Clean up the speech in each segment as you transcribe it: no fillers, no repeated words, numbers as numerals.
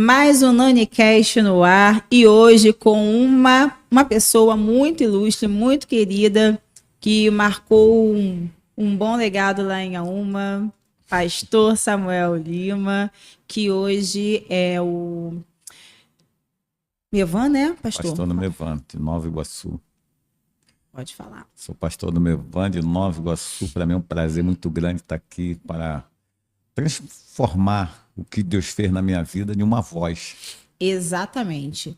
Mais um NaniCast no ar e hoje com uma pessoa muito ilustre, muito querida, que marcou um bom legado lá em Auma, pastor Samuel Lima, que hoje é o Mevan, né, pastor? Pastor do Mevan, de Nova Iguaçu. Pode falar. Sou pastor do Mevan de Nova Iguaçu. Para mim é um prazer muito grande estar aqui para transformar o que Deus fez na minha vida em uma voz. Exatamente.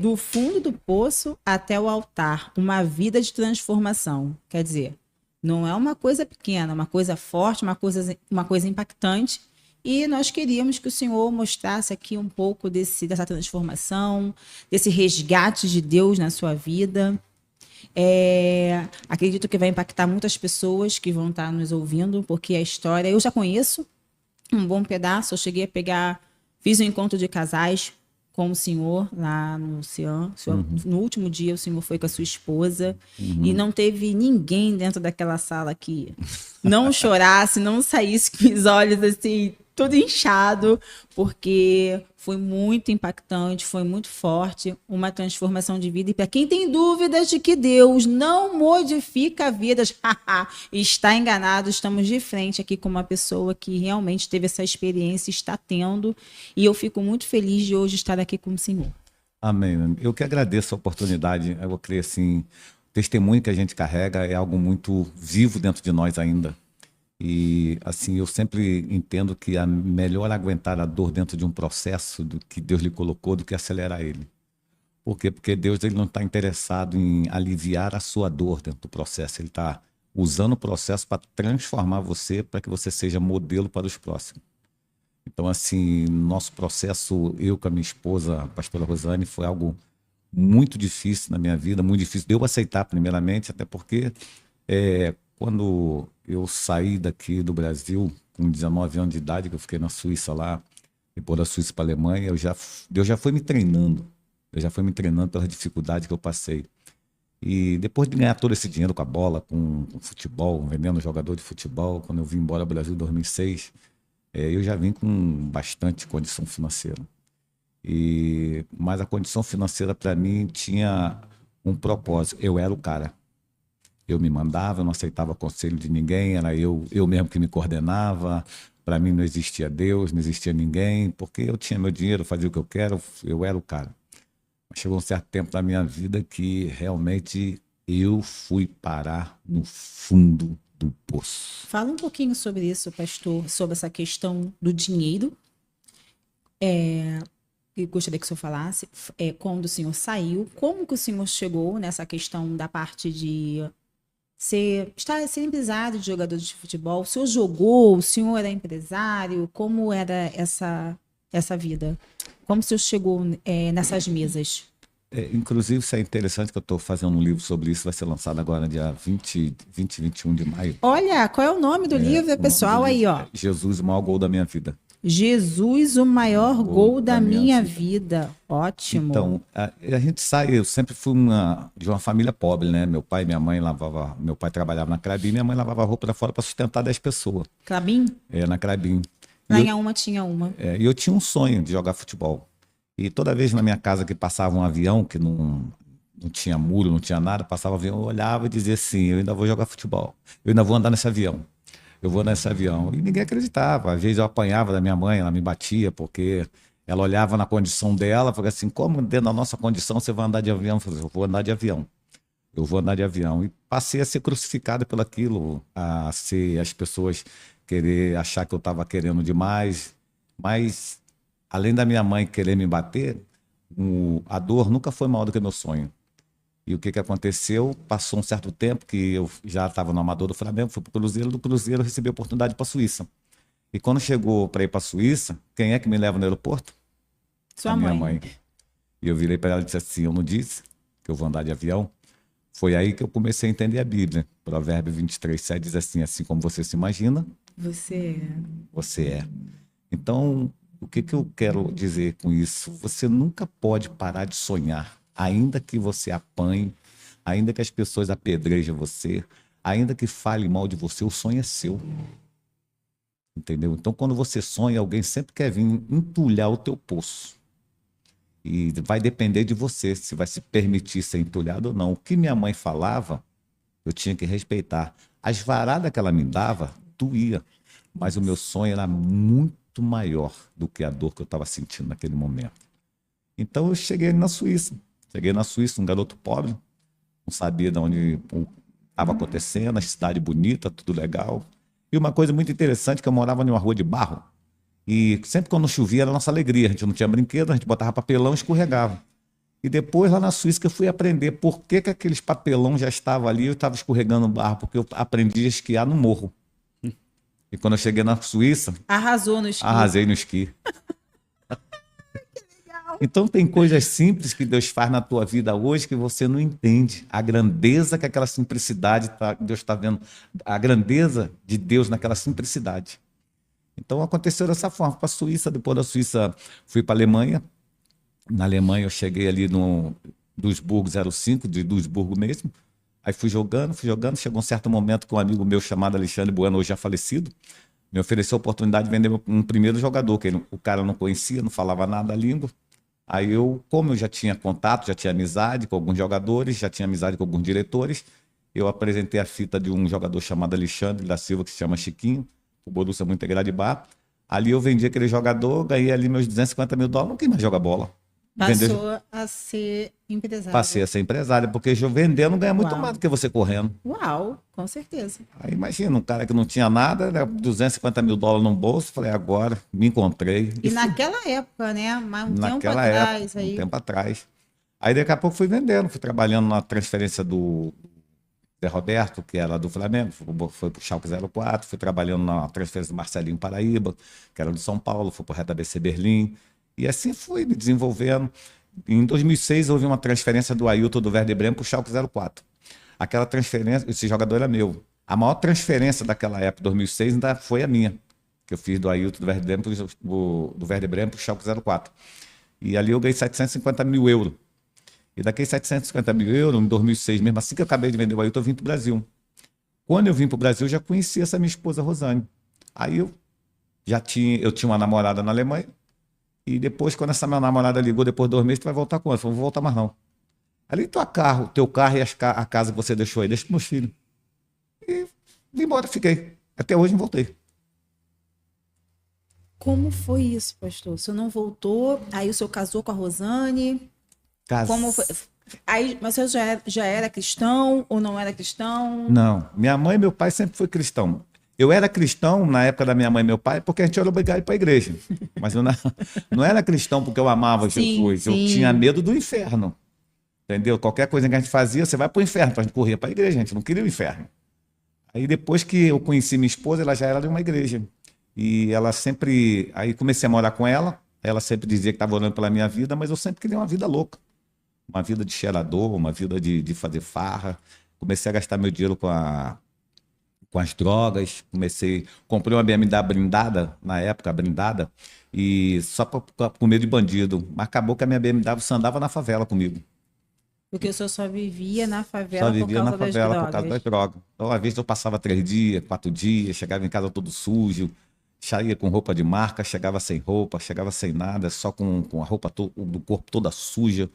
Do fundo do poço até o altar, uma vida de transformação. Quer dizer, não é uma coisa pequena, uma coisa forte, uma coisa impactante. E nós queríamos que o Senhor mostrasse aqui um pouco dessa transformação, desse resgate de Deus na sua vida. Acredito que vai impactar muitas pessoas que vão estar nos ouvindo, porque a história eu já conheço um bom pedaço. Eu cheguei a pegar, fiz um encontro de casais com o senhor lá no Cian. No último dia, o senhor foi com a sua esposa e não teve ninguém dentro daquela sala que não chorasse, não saísse com os olhos assim, tudo inchado, porque foi muito impactante, foi muito forte, uma transformação de vida. E para quem tem dúvidas de que Deus não modifica vidas, está enganado. Estamos de frente aqui com uma pessoa que realmente teve essa experiência, está tendo, e eu fico muito feliz de hoje estar aqui com o Senhor. Amém. Eu que agradeço a oportunidade. Eu creio assim, o testemunho que a gente carrega é algo muito vivo dentro de nós ainda. E assim, eu sempre entendo que é melhor aguentar a dor dentro de um processo do que Deus lhe colocou do que acelerar ele. Por quê? Porque Deus ele não está interessado em aliviar a sua dor dentro do processo. Ele está usando o processo para transformar você, para que você seja modelo para os próximos. Então, assim, nosso processo, eu com a minha esposa, a pastora Rosane, foi algo muito difícil na minha vida, muito difícil de eu aceitar primeiramente, até porque quando eu saí daqui do Brasil, com 19 anos de idade, que eu fiquei na Suíça lá, depois da Suíça para a Alemanha, Deus já foi me treinando. Deus já foi me treinando pela dificuldade que eu passei. E depois de ganhar todo esse dinheiro com a bola, com futebol, vendendo jogador de futebol, quando eu vim embora do Brasil em 2006, eu já vim com bastante condição financeira. Mas a condição financeira para mim tinha um propósito. Eu era o cara. Eu me mandava, eu não aceitava conselho de ninguém, era eu mesmo que me coordenava. Para mim não existia Deus, não existia ninguém, porque eu tinha meu dinheiro, fazia o que eu quero, eu era o cara. Mas chegou um certo tempo da minha vida que realmente eu fui parar no fundo do poço. Fala um pouquinho sobre isso, pastor, sobre essa questão do dinheiro. Eu gostaria que o senhor falasse quando o senhor saiu, como que o senhor chegou nessa questão da parte de ser empresário de jogador de futebol. O senhor jogou, o senhor era empresário, como era essa vida? Como o senhor chegou nessas mesas? Inclusive, isso é interessante que eu estou fazendo um livro sobre isso, vai ser lançado agora dia 20 e 21 de maio. Olha, qual é o nome do livro, pessoal? Aí, ó. Jesus, o maior gol da minha vida. Jesus, o maior gol da minha vida. Ótimo. Então, a gente sai, eu sempre fui de uma família pobre, né? Meu pai e minha mãe meu pai trabalhava na Crabim, minha mãe lavava roupa lá fora para sustentar 10 pessoas. Crabim? Na Crabim. Lá em Auma tinha uma. E eu tinha um sonho de jogar futebol. E toda vez na minha casa que passava um avião, que não tinha muro, não tinha nada, passava um avião, eu olhava e dizia assim, eu ainda vou jogar futebol, eu ainda vou andar nesse avião. Eu vou nesse avião. E ninguém acreditava. Às vezes eu apanhava da minha mãe, ela me batia, porque ela olhava na condição dela, falava assim, como dentro da nossa condição você vai andar de avião? Eu falei, eu vou andar de avião. Eu vou andar de avião. E passei a ser crucificado pelaquilo, a ser as pessoas achar que eu estava querendo demais. Mas, além da minha mãe querer me bater, a dor nunca foi maior do que meu sonho. E o que aconteceu? Passou um certo tempo que eu já estava no amador do Flamengo, fui para o Cruzeiro, do Cruzeiro eu recebi a oportunidade para a Suíça. E quando chegou para ir para a Suíça, quem é que me leva no aeroporto? Sua minha mãe. E eu virei para ela e disse assim, eu não disse que eu vou andar de avião? Foi aí que eu comecei a entender a Bíblia. Provérbio 23:7 diz assim como você se imagina, você é. Então, o que eu quero dizer com isso? Você nunca pode parar de sonhar. Ainda que você apanhe, ainda que as pessoas apedrejem você, ainda que falem mal de você, o sonho é seu. entendeu? Então, quando você sonha, alguém sempre quer vir entulhar o teu poço. E vai depender de você, se vai se permitir ser entulhado ou não. O que minha mãe falava, eu tinha que respeitar. As varadas que ela me dava, doía. Mas o meu sonho era muito maior do que a dor que eu estava sentindo naquele momento. Então eu cheguei na Suíça. Cheguei na Suíça, um garoto pobre, não sabia de onde estava acontecendo, a cidade bonita, tudo legal. E uma coisa muito interessante, que eu morava numa rua de barro. E sempre quando chovia era a nossa alegria. A gente não tinha brinquedo, a gente botava papelão e escorregava. E depois lá na Suíça que eu fui aprender por que aqueles papelão já estavam ali e eu estava escorregando no barro, porque eu aprendi a esquiar no morro. E quando eu cheguei na Suíça, Arrasou no esqui. arrasei no esqui. Então tem coisas simples que Deus faz na tua vida hoje que você não entende. A grandeza que aquela simplicidade, Deus está vendo, a grandeza de Deus naquela simplicidade. Então aconteceu dessa forma. Fui para a Suíça, depois da Suíça fui para a Alemanha. Na Alemanha eu cheguei ali no Duisburgo 05, de Duisburgo mesmo. Aí fui jogando. Chegou um certo momento que um amigo meu chamado Alexandre Bueno, hoje já falecido, me ofereceu a oportunidade de vender um primeiro jogador, que o cara não conhecia, não falava nada a língua. Aí eu, como eu já tinha contato, já tinha amizade com alguns jogadores, já tinha amizade com alguns diretores, eu apresentei a fita de um jogador chamado Alexandre da Silva, que se chama Chiquinho, o Borussia Mönchengladbach. Ali eu vendi aquele jogador, ganhei ali meus 250 mil dólares, não quis mais jogar bola. Passou a ser empresário. Passei a ser empresário, porque vendendo ganha muito Uau. mais do que você correndo. Uau, com certeza. Aí imagina, um cara que não tinha nada, né, 250 mil dólares no bolso, falei, agora me encontrei. E naquela época, né? Mas um tempo Naquela atrás. época, Aí. um tempo atrás. Aí daqui a pouco fui vendendo, fui trabalhando na transferência do Zé Roberto, que era do Flamengo, foi para o Schalke 04, fui trabalhando na transferência do Marcelinho Paraíba, que era do São Paulo, fui para o Hertha BC Berlim, e assim fui me desenvolvendo. Em 2006 houve uma transferência do Ailton do Werder Bremen para o Schalke 04. Aquela transferência, esse jogador era meu. A maior transferência daquela época, 2006, ainda foi a minha, que eu fiz do Ailton do Werder Bremen para o Schalke 04. E ali eu ganhei 750 mil euros. E daqueles 750 mil euros, em 2006, mesmo assim que eu acabei de vender o Ailton, eu vim para o Brasil. Quando eu vim para o Brasil, eu já conheci essa minha esposa, Rosane. Aí eu tinha uma namorada na Alemanha. E depois, quando essa minha namorada ligou, depois de 2 meses, tu vai voltar com ela. Eu falei, não vou voltar mais não. Ali teu carro e a casa que você deixou aí, deixa para meus filhos. E vim embora, fiquei. Até hoje não voltei. Como foi isso, pastor? O senhor não voltou, aí o senhor casou com a Rosane. Como foi? Aí, mas o senhor já era cristão ou não era cristão? Não, minha mãe e meu pai sempre foi cristão. Eu era cristão na época da minha mãe e meu pai porque a gente era obrigado a ir para a igreja. Mas eu não era cristão porque eu amava Jesus. Sim. Eu tinha medo do inferno. Entendeu? Qualquer coisa que a gente fazia, você vai para o inferno. Então a gente corria para a igreja, a gente não queria o inferno. Aí depois que eu conheci minha esposa, ela já era de uma igreja. E ela sempre... Aí comecei a morar com ela. Ela sempre dizia que estava orando pela minha vida, mas eu sempre queria uma vida louca. Uma vida de cheirador, uma vida de fazer farra. Comecei a gastar meu dinheiro com as drogas, comprei uma BMW blindada, na época, blindada, e só com medo de bandido. Mas acabou que a minha BMW só andava na favela comigo. Porque o senhor só vivia na favela Só vivia na por causa favela das por causa das drogas. drogas. Então, às vezes eu passava 3 dias, 4 dias, chegava em casa todo sujo, saía com roupa de marca, chegava sem roupa, chegava sem nada, só com a roupa do corpo toda suja.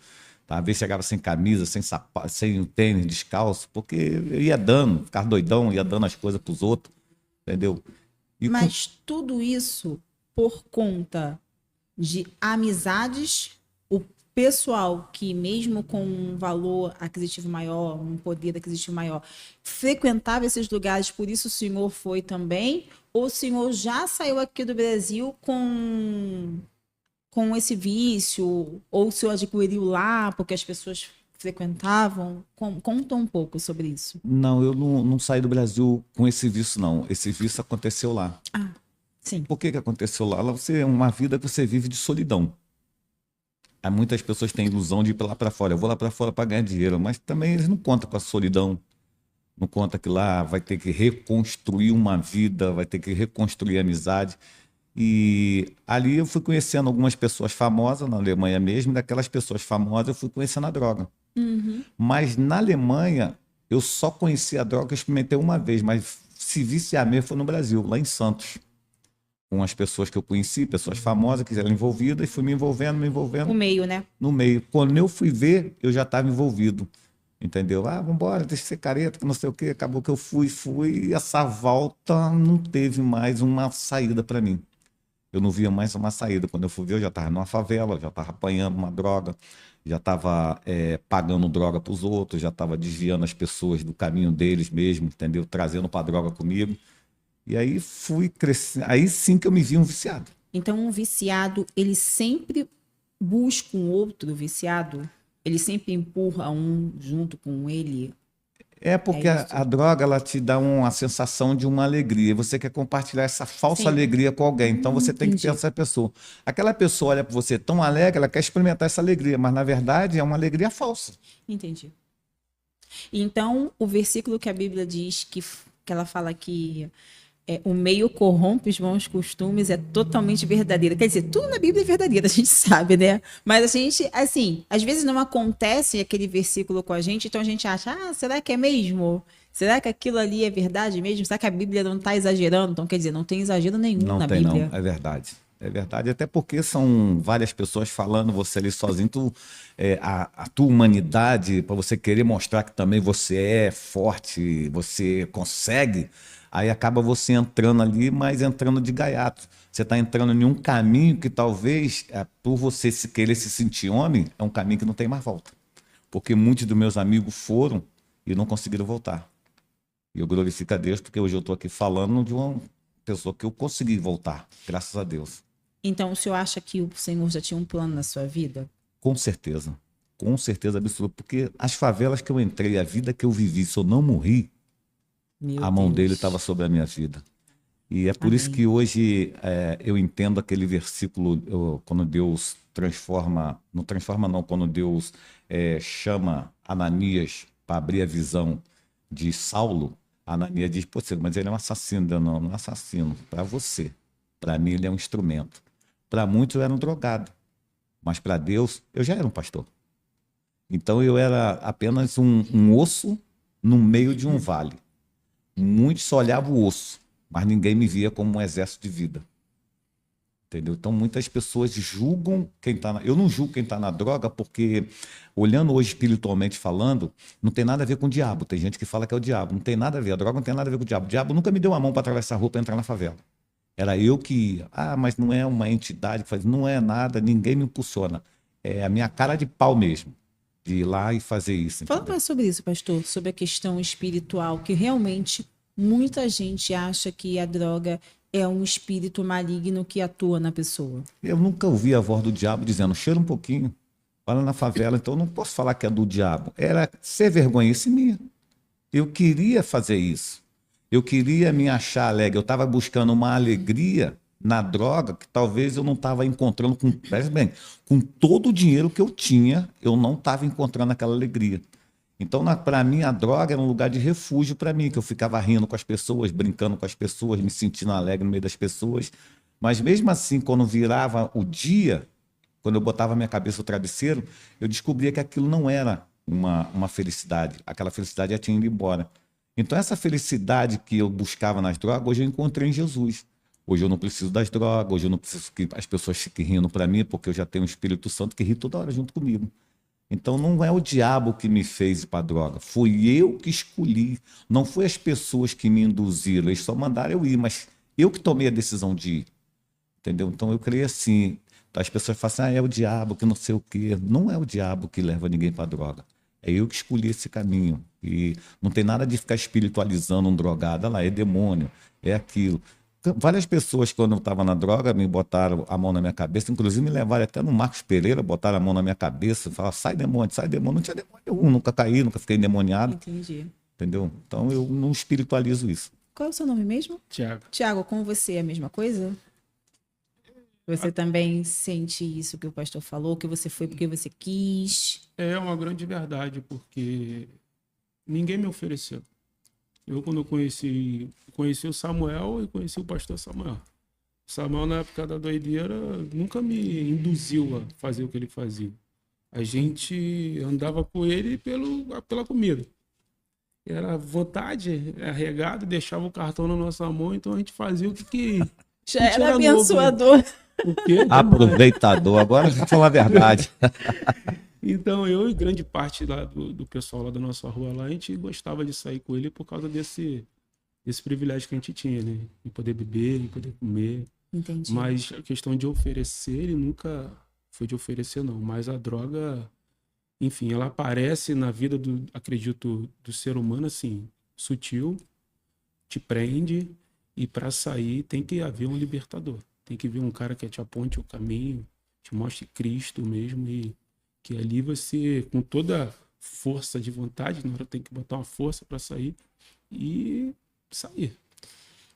Tá? Às vezes chegava sem camisa, sem sapato, sem tênis, descalço, porque eu ia dando, ficava doidão, ia dando as coisas pros outros, entendeu? E Mas tudo isso por conta de amizades, o pessoal que mesmo com um valor aquisitivo maior, um poder aquisitivo maior, frequentava esses lugares, por isso o senhor foi também? Ou o senhor já saiu aqui do Brasil com esse vício? Ou o senhor adquiriu lá porque as pessoas frequentavam? Conta um pouco sobre isso. não, eu não saí do Brasil com esse vício, não. Esse vício aconteceu lá. Ah, sim. Por que aconteceu lá? Lá é uma vida que você vive de solidão. Há muitas pessoas têm ilusão de ir lá para fora. Eu vou lá para fora para ganhar dinheiro, mas também eles não contam com a solidão. Não conta que lá vai ter que reconstruir uma vida, vai ter que reconstruir a amizade. E ali eu fui conhecendo algumas pessoas famosas, na Alemanha mesmo, e daquelas pessoas famosas eu fui conhecendo a droga. Uhum. Mas na Alemanha eu só conheci a droga, eu experimentei uma vez, mas se viciar mesmo foi no Brasil, lá em Santos. com as pessoas que eu conheci, pessoas famosas que eram envolvidas, e fui me envolvendo O meio, né? no meio. Quando eu fui ver, eu já estava envolvido. Entendeu? Ah, vambora, deixa de ser careta, que não sei o quê. Acabou que eu fui, e essa volta não teve mais uma saída para mim. Eu não via mais uma saída. Quando eu fui ver, eu já estava numa favela, já estava apanhando uma droga, já estava pagando droga para os outros, já estava desviando as pessoas do caminho deles mesmo, entendeu? Trazendo para droga comigo. E aí fui crescendo. Aí sim que eu me vi um viciado. Então, um viciado, ele sempre busca um outro viciado? Ele sempre empurra um junto com ele? É É porque isso? a droga ela te dá uma sensação de uma alegria. Você quer compartilhar essa falsa Sim. alegria com alguém. Então você tem que ter Entendi. essa pessoa. Aquela pessoa olha para você tão alegre, ela quer experimentar essa alegria, mas na verdade é uma alegria falsa. Entendi. Então, o versículo que a Bíblia diz que ela fala que o meio corrompe os bons costumes é totalmente verdadeiro. Quer dizer, tudo na Bíblia é verdadeiro, a gente sabe, né? Mas a gente, assim, às vezes não acontece aquele versículo com a gente, então a gente acha, será que é mesmo? Será que aquilo ali é verdade mesmo? Será que a Bíblia não está exagerando? Então, quer dizer, não tem exagero nenhum Não na tem, não. Bíblia. É verdade. É verdade, até porque são várias pessoas falando, você ali sozinho, a tua humanidade, para você querer mostrar que também você é forte, você consegue, aí acaba você entrando ali, mas entrando de gaiato. Você está entrando em um caminho que talvez, por você querer se sentir homem, é um caminho que não tem mais volta. Porque muitos dos meus amigos foram e não conseguiram voltar. E eu glorifico a Deus, porque hoje eu estou aqui falando de uma pessoa que eu consegui voltar, graças a Deus. Então, o senhor acha que o Senhor já tinha um plano na sua vida? Com certeza absoluta, porque as favelas que eu entrei, a vida que eu vivi, se eu não morri, Meu a mão dele Deus. estava sobre a minha vida. E é por isso Amém. que hoje eu entendo aquele versículo, quando Deus transforma, não transforma não, quando Deus chama Ananias para abrir a visão de Saulo, Ananias diz, pô, mas ele é um assassino. Não, não é assassino, para você. Para mim ele é um instrumento. Para muitos eu era um drogado, mas para Deus eu já era um pastor. Então eu era apenas um osso no meio de um vale. Muitos só olhavam o osso, mas ninguém me via como um exército de vida. Entendeu? Então muitas pessoas julgam quem está eu não julgo quem está na droga, porque olhando hoje espiritualmente falando, não tem nada a ver com o diabo. Tem gente que fala que é o diabo, não tem nada a ver, a droga não tem nada a ver com o diabo. O diabo nunca me deu a mão para atravessar a rua para entrar na favela. Era eu que ia. Mas não é uma entidade que faz, não é nada, ninguém me impulsiona. É a minha cara de pau mesmo, de ir lá e fazer isso. Fala Entendeu? mais sobre isso, pastor, sobre a questão espiritual, que realmente muita gente acha que a droga é um espírito maligno que atua na pessoa. Eu nunca ouvi a voz do diabo dizendo, cheira um pouquinho, vai lá na favela, então eu não posso falar que é do diabo. Era ser vergonhice minha. Eu queria fazer isso. Eu queria me achar alegre. Eu estava buscando uma alegria na droga que talvez eu não estava encontrando com todo o dinheiro que eu tinha, eu não estava encontrando aquela alegria. Então, para mim, a droga era um lugar de refúgio para mim, que eu ficava rindo com as pessoas, brincando com as pessoas, me sentindo alegre no meio das pessoas. Mas mesmo assim, quando virava o dia, quando eu botava a minha cabeça no travesseiro, eu descobria que aquilo não era uma felicidade. Aquela felicidade já tinha ido embora. Então, essa felicidade que eu buscava nas drogas, hoje eu encontrei em Jesus. Hoje eu não preciso das drogas, hoje eu não preciso que as pessoas fiquem rindo para mim, porque eu já tenho um Espírito Santo que ri toda hora junto comigo. Então não é o diabo que me fez ir para a droga, fui eu que escolhi. Não foi as pessoas que me induziram, eles só mandaram eu ir, mas eu que tomei a decisão de ir. Entendeu? Então eu creio assim. As pessoas falam assim, é o diabo que não sei o quê. Não é o diabo que leva ninguém para a droga. É eu que escolhi esse caminho. E não tem nada de ficar espiritualizando um drogado. Olha lá, é demônio, é aquilo. Várias pessoas, quando eu estava na droga, me botaram a mão na minha cabeça, inclusive me levaram até no Marcos Pereira, botaram a mão na minha cabeça, falaram, sai demônio, sai demônio. Não tinha demônio nenhum, nunca caí, nunca fiquei endemoniado, Entendi. entendeu? Então eu não espiritualizo isso. Qual é o seu nome mesmo? Tiago. Tiago, com você é a mesma coisa? Você também sente isso que o pastor falou, que você foi porque você quis? É uma grande verdade, porque ninguém me ofereceu. Eu, quando eu conheci o Samuel e conheci o pastor Samuel. O Samuel, na época da doideira, nunca me induziu a fazer o que ele fazia. A gente andava com ele pela comida. Era vontade, arregado, deixava o cartão na nossa mão, então a gente fazia o que queria. Já gente era era novo, né? abençoador. O quê? Aproveitador. Agora eu vou falar a verdade. Então, eu e grande parte lá do pessoal lá da nossa rua lá, a gente gostava de sair com ele por causa desse privilégio que a gente tinha, né? Em poder beber, em poder comer. Entendi. Mas a questão de oferecer, ele nunca foi de oferecer, não. Mas a droga, enfim, ela aparece na vida acredito, do ser humano, assim, sutil, te prende, e para sair tem que haver um libertador. Tem que vir um cara que te aponte o caminho, te mostre Cristo mesmo, e que ali você, com toda força de vontade, na hora tem que botar uma força para sair e sair.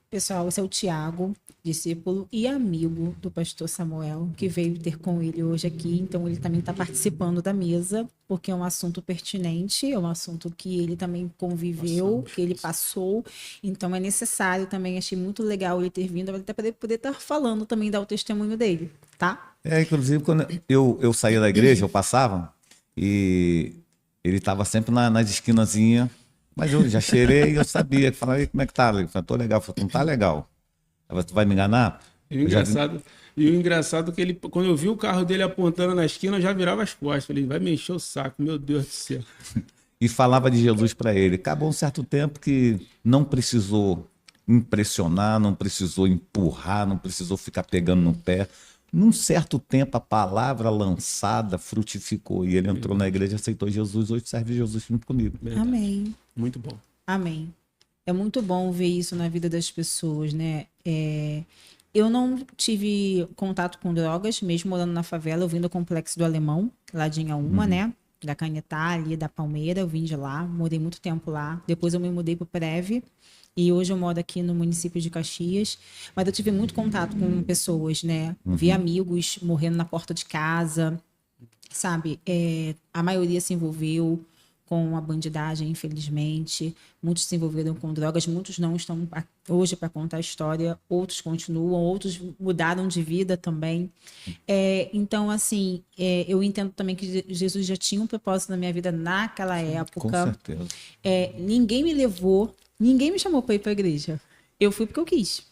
Pessoal, esse é o Tiago, discípulo e amigo do pastor Samuel, que veio ter com ele hoje aqui. Então, ele também está participando da mesa, porque é um assunto pertinente, é um assunto que ele também conviveu, que ele passou. Então, é necessário também, achei muito legal ele ter vindo, até para poder estar falando também, dar o testemunho dele, tá? Inclusive, quando eu saía da igreja, eu passava, e ele estava sempre nas esquinazinhas. Mas eu já cheirei e eu sabia. Falei, como é que tá? Ele falou, tô legal. Eu falei, não tá legal. Ela, tu vai me enganar? E o engraçado é que ele, quando eu vi o carro dele apontando na esquina, eu já virava as costas. Falei, vai me encher o saco, meu Deus do céu. E falava de Jesus para ele. Acabou um certo tempo que não precisou impressionar, não precisou empurrar, não precisou ficar pegando no pé. Num certo tempo, a palavra lançada frutificou. E ele entrou na igreja, aceitou Jesus. Hoje serve Jesus junto comigo. Verdade. Amém. Muito bom. Amém. É muito bom ver isso na vida das pessoas, né? Eu não tive contato com drogas, mesmo morando na favela. Eu vim do Complexo do Alemão, lá de Inhaúma, né? Da Canetar, ali da Palmeira. Eu vim de lá, morei muito tempo lá. Depois eu me mudei para o Preve. E hoje eu moro aqui no município de Caxias. Mas eu tive muito contato com pessoas, né? Vi amigos morrendo na porta de casa, sabe? A maioria se envolveu com a bandidagem, infelizmente. Muitos se envolveram com drogas, muitos não estão hoje para contar a história, outros continuam, outros mudaram de vida também. Então, assim, eu entendo também que Jesus já tinha um propósito na minha vida naquela época. Com certeza. Ninguém me levou, ninguém me chamou para ir para a igreja. Eu fui porque eu quis.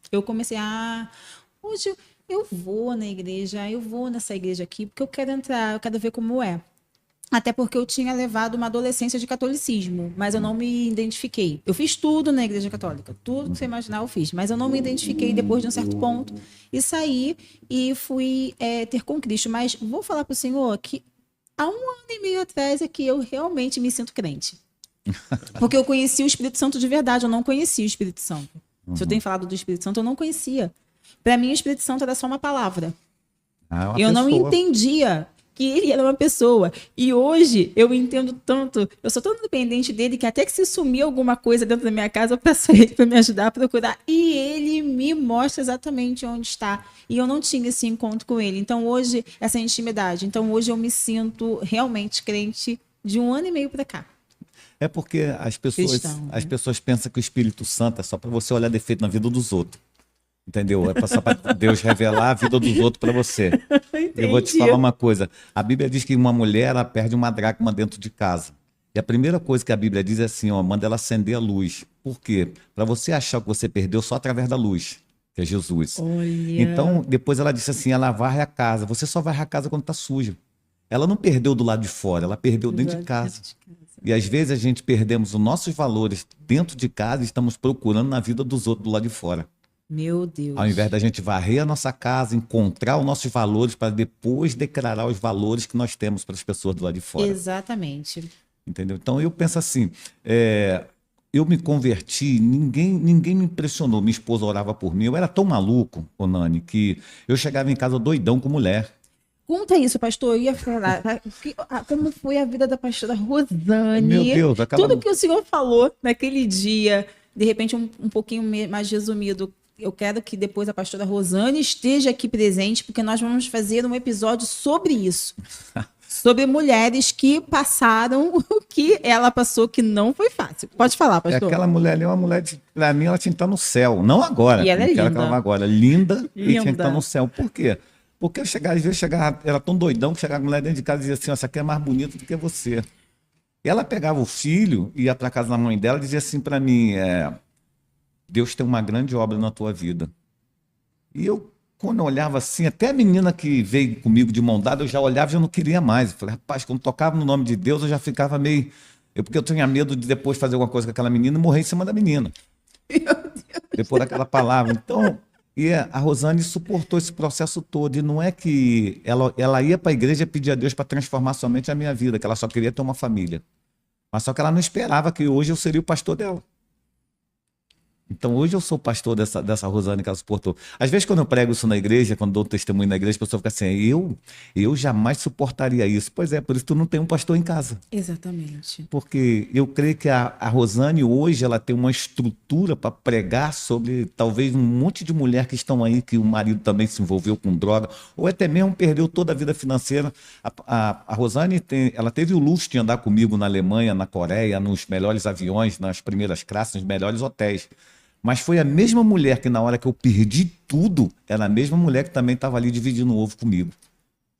Eu comecei hoje eu vou na igreja, eu vou nessa igreja aqui, porque eu quero entrar, eu quero ver como é. Até porque eu tinha levado uma adolescência de catolicismo, mas eu não me identifiquei. Eu fiz tudo na igreja católica, tudo que você imaginar eu fiz, mas eu não me identifiquei depois de um certo ponto e saí e fui ter com Cristo. Mas vou falar para o Senhor que há 1 ano e meio atrás é que eu realmente me sinto crente. Porque eu conheci o Espírito Santo de verdade, eu não conhecia o Espírito Santo. Se eu tenho falado do Espírito Santo, eu não conhecia. Para mim, o Espírito Santo era só uma palavra. Eu não entendia que ele era uma pessoa. E hoje eu entendo tanto, eu sou tão dependente dele que até que se sumir alguma coisa dentro da minha casa, eu peço a ele para me ajudar a procurar. E ele me mostra exatamente onde está. E eu não tinha esse encontro com ele. Então hoje, essa intimidade. Então hoje eu me sinto realmente crente de 1 ano e meio para cá. É porque as pessoas pensam que o Espírito Santo é só para você olhar defeito na vida dos outros. Entendeu? É só para Deus revelar a vida dos outros para você. Eu vou te falar uma coisa. A Bíblia diz que uma mulher ela perde uma dracma dentro de casa. E a primeira coisa que a Bíblia diz é assim, manda ela acender a luz. Por quê? Para você achar que você perdeu só através da luz, que é Jesus. Olha. Então, depois ela disse assim, ela varre a casa. Você só varre a casa quando está suja. Ela não perdeu do lado de fora, ela perdeu dentro de casa. E às vezes a gente perdemos os nossos valores dentro de casa e estamos procurando na vida dos outros do lado de fora. Meu Deus. Ao invés da gente varrer a nossa casa, encontrar os nossos valores para depois declarar os valores que nós temos para as pessoas do lado de fora. Exatamente. Entendeu? Então eu penso assim, eu me converti, ninguém me impressionou. Minha esposa orava por mim. Eu era tão maluco, Nani, que eu chegava em casa doidão com mulher. Conta isso, pastor. Eu ia falar como foi a vida da pastora Rosane. Meu Deus, tudo que o senhor falou naquele dia, de repente um pouquinho mais resumido. Eu quero que depois a pastora Rosane esteja aqui presente, porque nós vamos fazer um episódio sobre isso. Sobre mulheres que passaram o que ela passou, que não foi fácil. Pode falar, pastor. Aquela mulher ali é uma mulher, pra mim, ela tinha que estar no céu. Não agora. E ela é linda. Que ela agora. Linda e tinha que estar no céu. Por quê? Porque às vezes chegava, era tão doidão que chegava a mulher dentro de casa e dizia assim, essa aqui é mais bonita do que você. E ela pegava o filho, ia para casa da mãe dela e dizia assim para mim, Deus tem uma grande obra na tua vida. E eu, quando eu olhava assim, até a menina que veio comigo de mão dada, eu já olhava e já não queria mais. Eu falei, rapaz, quando tocava no nome de Deus, eu já ficava meio... porque eu tinha medo de depois fazer alguma coisa com aquela menina e morrer em cima da menina. Depois daquela palavra. Então, a Rosane suportou esse processo todo. E não é que ela ia para a igreja pedir a Deus para transformar somente a minha vida, que ela só queria ter uma família. Mas só que ela não esperava que hoje eu seria o pastor dela. Então, hoje eu sou pastor dessa Rosane que ela suportou. Às vezes, quando eu prego isso na igreja, quando dou testemunho na igreja, a pessoa fica assim, eu jamais suportaria isso. Pois é, por isso tu não tem um pastor em casa. Exatamente. Porque eu creio que a Rosane hoje ela tem uma estrutura para pregar sobre talvez um monte de mulher que estão aí, que o marido também se envolveu com droga, ou até mesmo perdeu toda a vida financeira. A Rosane ela teve o luxo de andar comigo na Alemanha, na Coreia, nos melhores aviões, nas primeiras classes, nos melhores hotéis. Mas foi a mesma mulher que na hora que eu perdi tudo, era a mesma mulher que também estava ali dividindo o ovo comigo.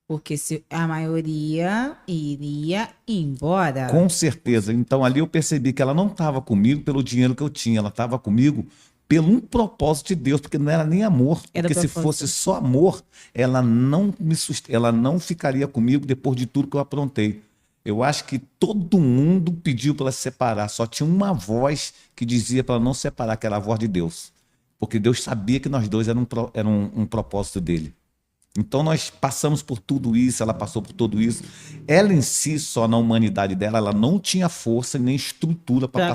Porque se a maioria iria embora. Com certeza. Então ali eu percebi que ela não estava comigo pelo dinheiro que eu tinha, ela estava comigo pelo um propósito de Deus, porque não era nem amor. Era Porque se propósito. fosse só amor, ela não ficaria comigo depois de tudo que eu aprontei. Eu acho que todo mundo pediu para ela se separar, só tinha uma voz que dizia para ela não separar, que era a voz de Deus. Porque Deus sabia que nós dois era um propósito dele. Então nós passamos por tudo isso, ela passou por tudo isso. Ela em si, só na humanidade dela, ela não tinha força nem estrutura para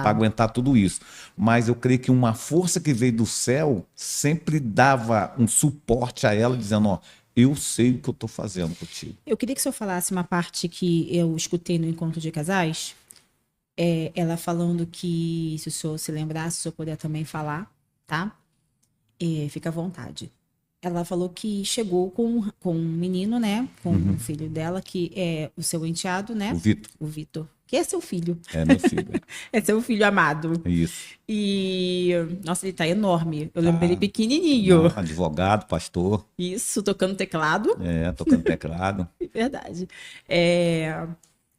aguentar tudo isso. Mas eu creio que uma força que veio do céu sempre dava um suporte a ela, dizendo, ó, eu sei o que eu estou fazendo contigo. Eu queria que o senhor falasse uma parte que eu escutei no encontro de casais, ela falando que, se o senhor se lembrar, se o senhor puder também falar, tá? Fica à vontade. Ela falou que chegou com um menino, né? Com o filho dela, que é o seu enteado, né? O Vitor. Que é seu filho. É meu filho. É seu filho amado. É isso. E, nossa, ele tá enorme. Eu lembro dele pequenininho. Advogado, pastor. Isso, tocando teclado. Tocando teclado. Verdade.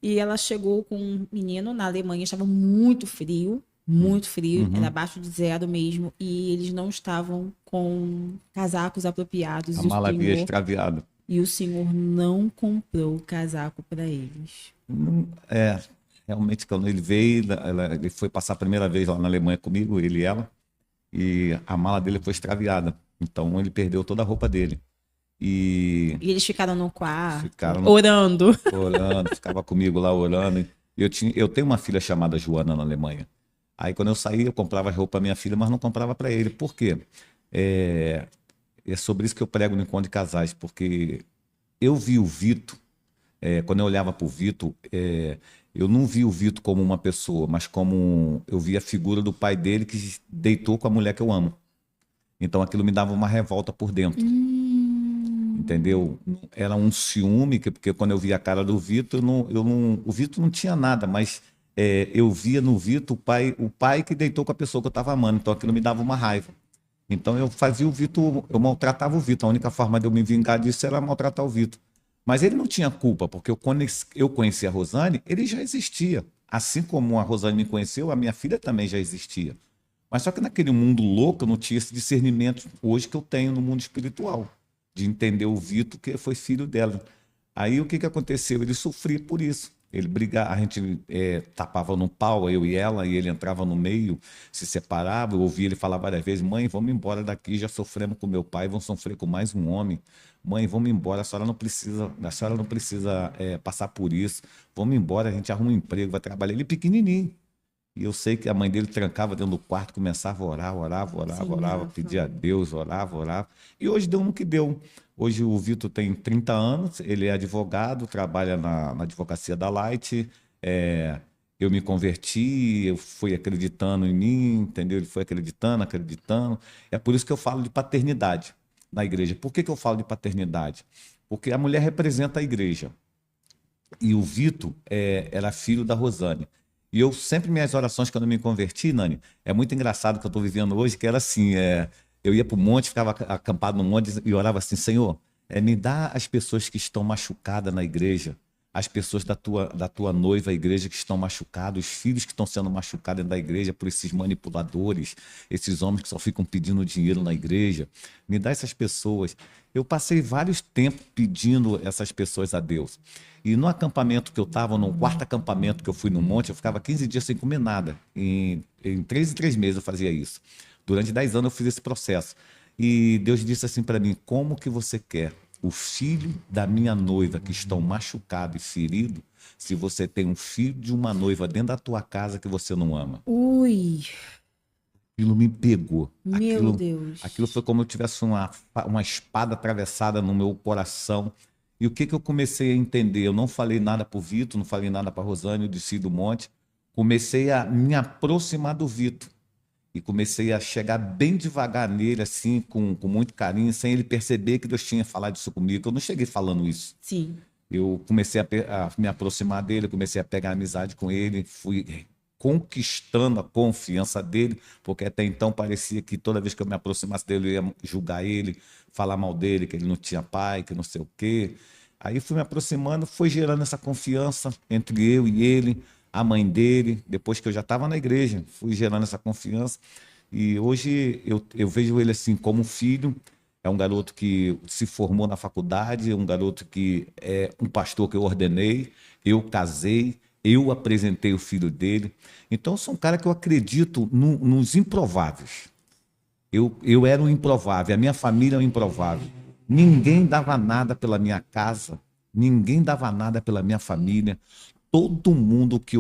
E ela chegou com um menino na Alemanha, estava muito frio, era abaixo de 0 mesmo, e eles não estavam com casacos apropriados. A mala havia extraviado. E o senhor não comprou o casaco para eles. Realmente, quando ele veio, ele foi passar a primeira vez lá na Alemanha comigo, ele e ela, e a mala dele foi extraviada. Então ele perdeu toda a roupa dele. E eles ficaram no quarto, orando, ficava comigo lá orando. Eu tenho uma filha chamada Joana na Alemanha. Aí quando eu saía, eu comprava roupa para minha filha, mas não comprava para ele. Por quê? É sobre isso que eu prego no encontro de casais, porque eu vi o Vitor, quando eu olhava para o Vitor, eu não vi o Vitor como uma pessoa, mas como eu vi a figura do pai dele que deitou com a mulher que eu amo. Então aquilo me dava uma revolta por dentro. Entendeu? Era um ciúme, porque quando eu via a cara do Vitor, o Vitor não tinha nada, mas eu via no Vitor o pai que deitou com a pessoa que eu estava amando. Então aquilo me dava uma raiva. Então eu fazia o Vitor, eu maltratava o Vitor. A única forma de eu me vingar disso era maltratar o Vitor. Mas ele não tinha culpa, porque quando eu conheci a Rosane, ele já existia. Assim como a Rosane me conheceu, a minha filha também já existia. Mas só que naquele mundo louco eu não tinha esse discernimento hoje que eu tenho no mundo espiritual, de entender o Vitor que foi filho dela. Aí o que aconteceu? Ele sofria por isso. Ele brigava, a gente tapava no pau, eu e ela, e ele entrava no meio, se separava. Eu ouvia ele falar várias vezes: mãe, vamos embora daqui, já sofremos com meu pai, vamos sofrer com mais um homem. Mãe, vamos embora, a senhora não precisa passar por isso. Vamos embora, a gente arruma um emprego, vai trabalhar. Ele pequenininho. E eu sei que a mãe dele trancava dentro do quarto, começava a orava, pedia a Deus, orava. E hoje deu no que deu. Hoje o Vitor tem 30 anos, ele é advogado, trabalha na advocacia da Light. Eu me converti, eu fui acreditando em mim, entendeu? Ele foi acreditando. É por isso que eu falo de paternidade na igreja. Por que eu falo de paternidade? Porque a mulher representa a igreja. E o Vitor era filho da Rosane. E eu sempre, minhas orações, quando eu me converti, Nani, é muito engraçado que eu estou vivendo hoje, que era assim, eu ia para o monte, ficava acampado no monte e orava assim: Senhor, me dá as pessoas que estão machucadas na igreja, as pessoas da tua noiva, a igreja, que estão machucados, os filhos que estão sendo machucados dentro da igreja por esses manipuladores, esses homens que só ficam pedindo dinheiro na igreja. Me dá essas pessoas. Eu passei vários tempos pedindo essas pessoas a Deus. E no acampamento que eu estava, no quarto acampamento que eu fui no monte, eu ficava 15 dias sem comer nada. Em 3 em 3 meses eu fazia isso. Durante 10 anos eu fiz esse processo. E Deus disse assim para mim: como que você quer o filho da minha noiva que estão machucado e ferido, se você tem um filho de uma noiva dentro da tua casa que você não ama? Ui, Aquilo me pegou. meu Deus. Aquilo foi como eu tivesse uma espada atravessada no meu coração. E o que eu comecei a entender? Eu não falei nada para o Vitor, não falei nada para a Rosane, eu desci do monte. Comecei a me aproximar do Vitor. E comecei a chegar bem devagar nele, assim, com muito carinho, sem ele perceber que Deus tinha falado isso comigo. Eu não cheguei falando isso. Sim. Eu comecei a me aproximar dele, comecei a pegar amizade com ele, fui conquistando a confiança dele, porque até então parecia que toda vez que eu me aproximasse dele, eu ia julgar ele, falar mal dele, que ele não tinha pai, que não sei o quê. Aí fui me aproximando, foi gerando essa confiança entre eu e ele, a mãe dele, depois que eu já estava na igreja, fui gerando essa confiança. E hoje eu vejo ele assim como um filho. É um garoto que se formou na faculdade, é um garoto que é um pastor que eu ordenei, eu casei, eu apresentei o filho dele. Então, eu sou um cara que eu acredito nos improváveis. Eu era um improvável, a minha família é um improvável. Ninguém dava nada pela minha casa, ninguém dava nada pela minha família. Todo mundo que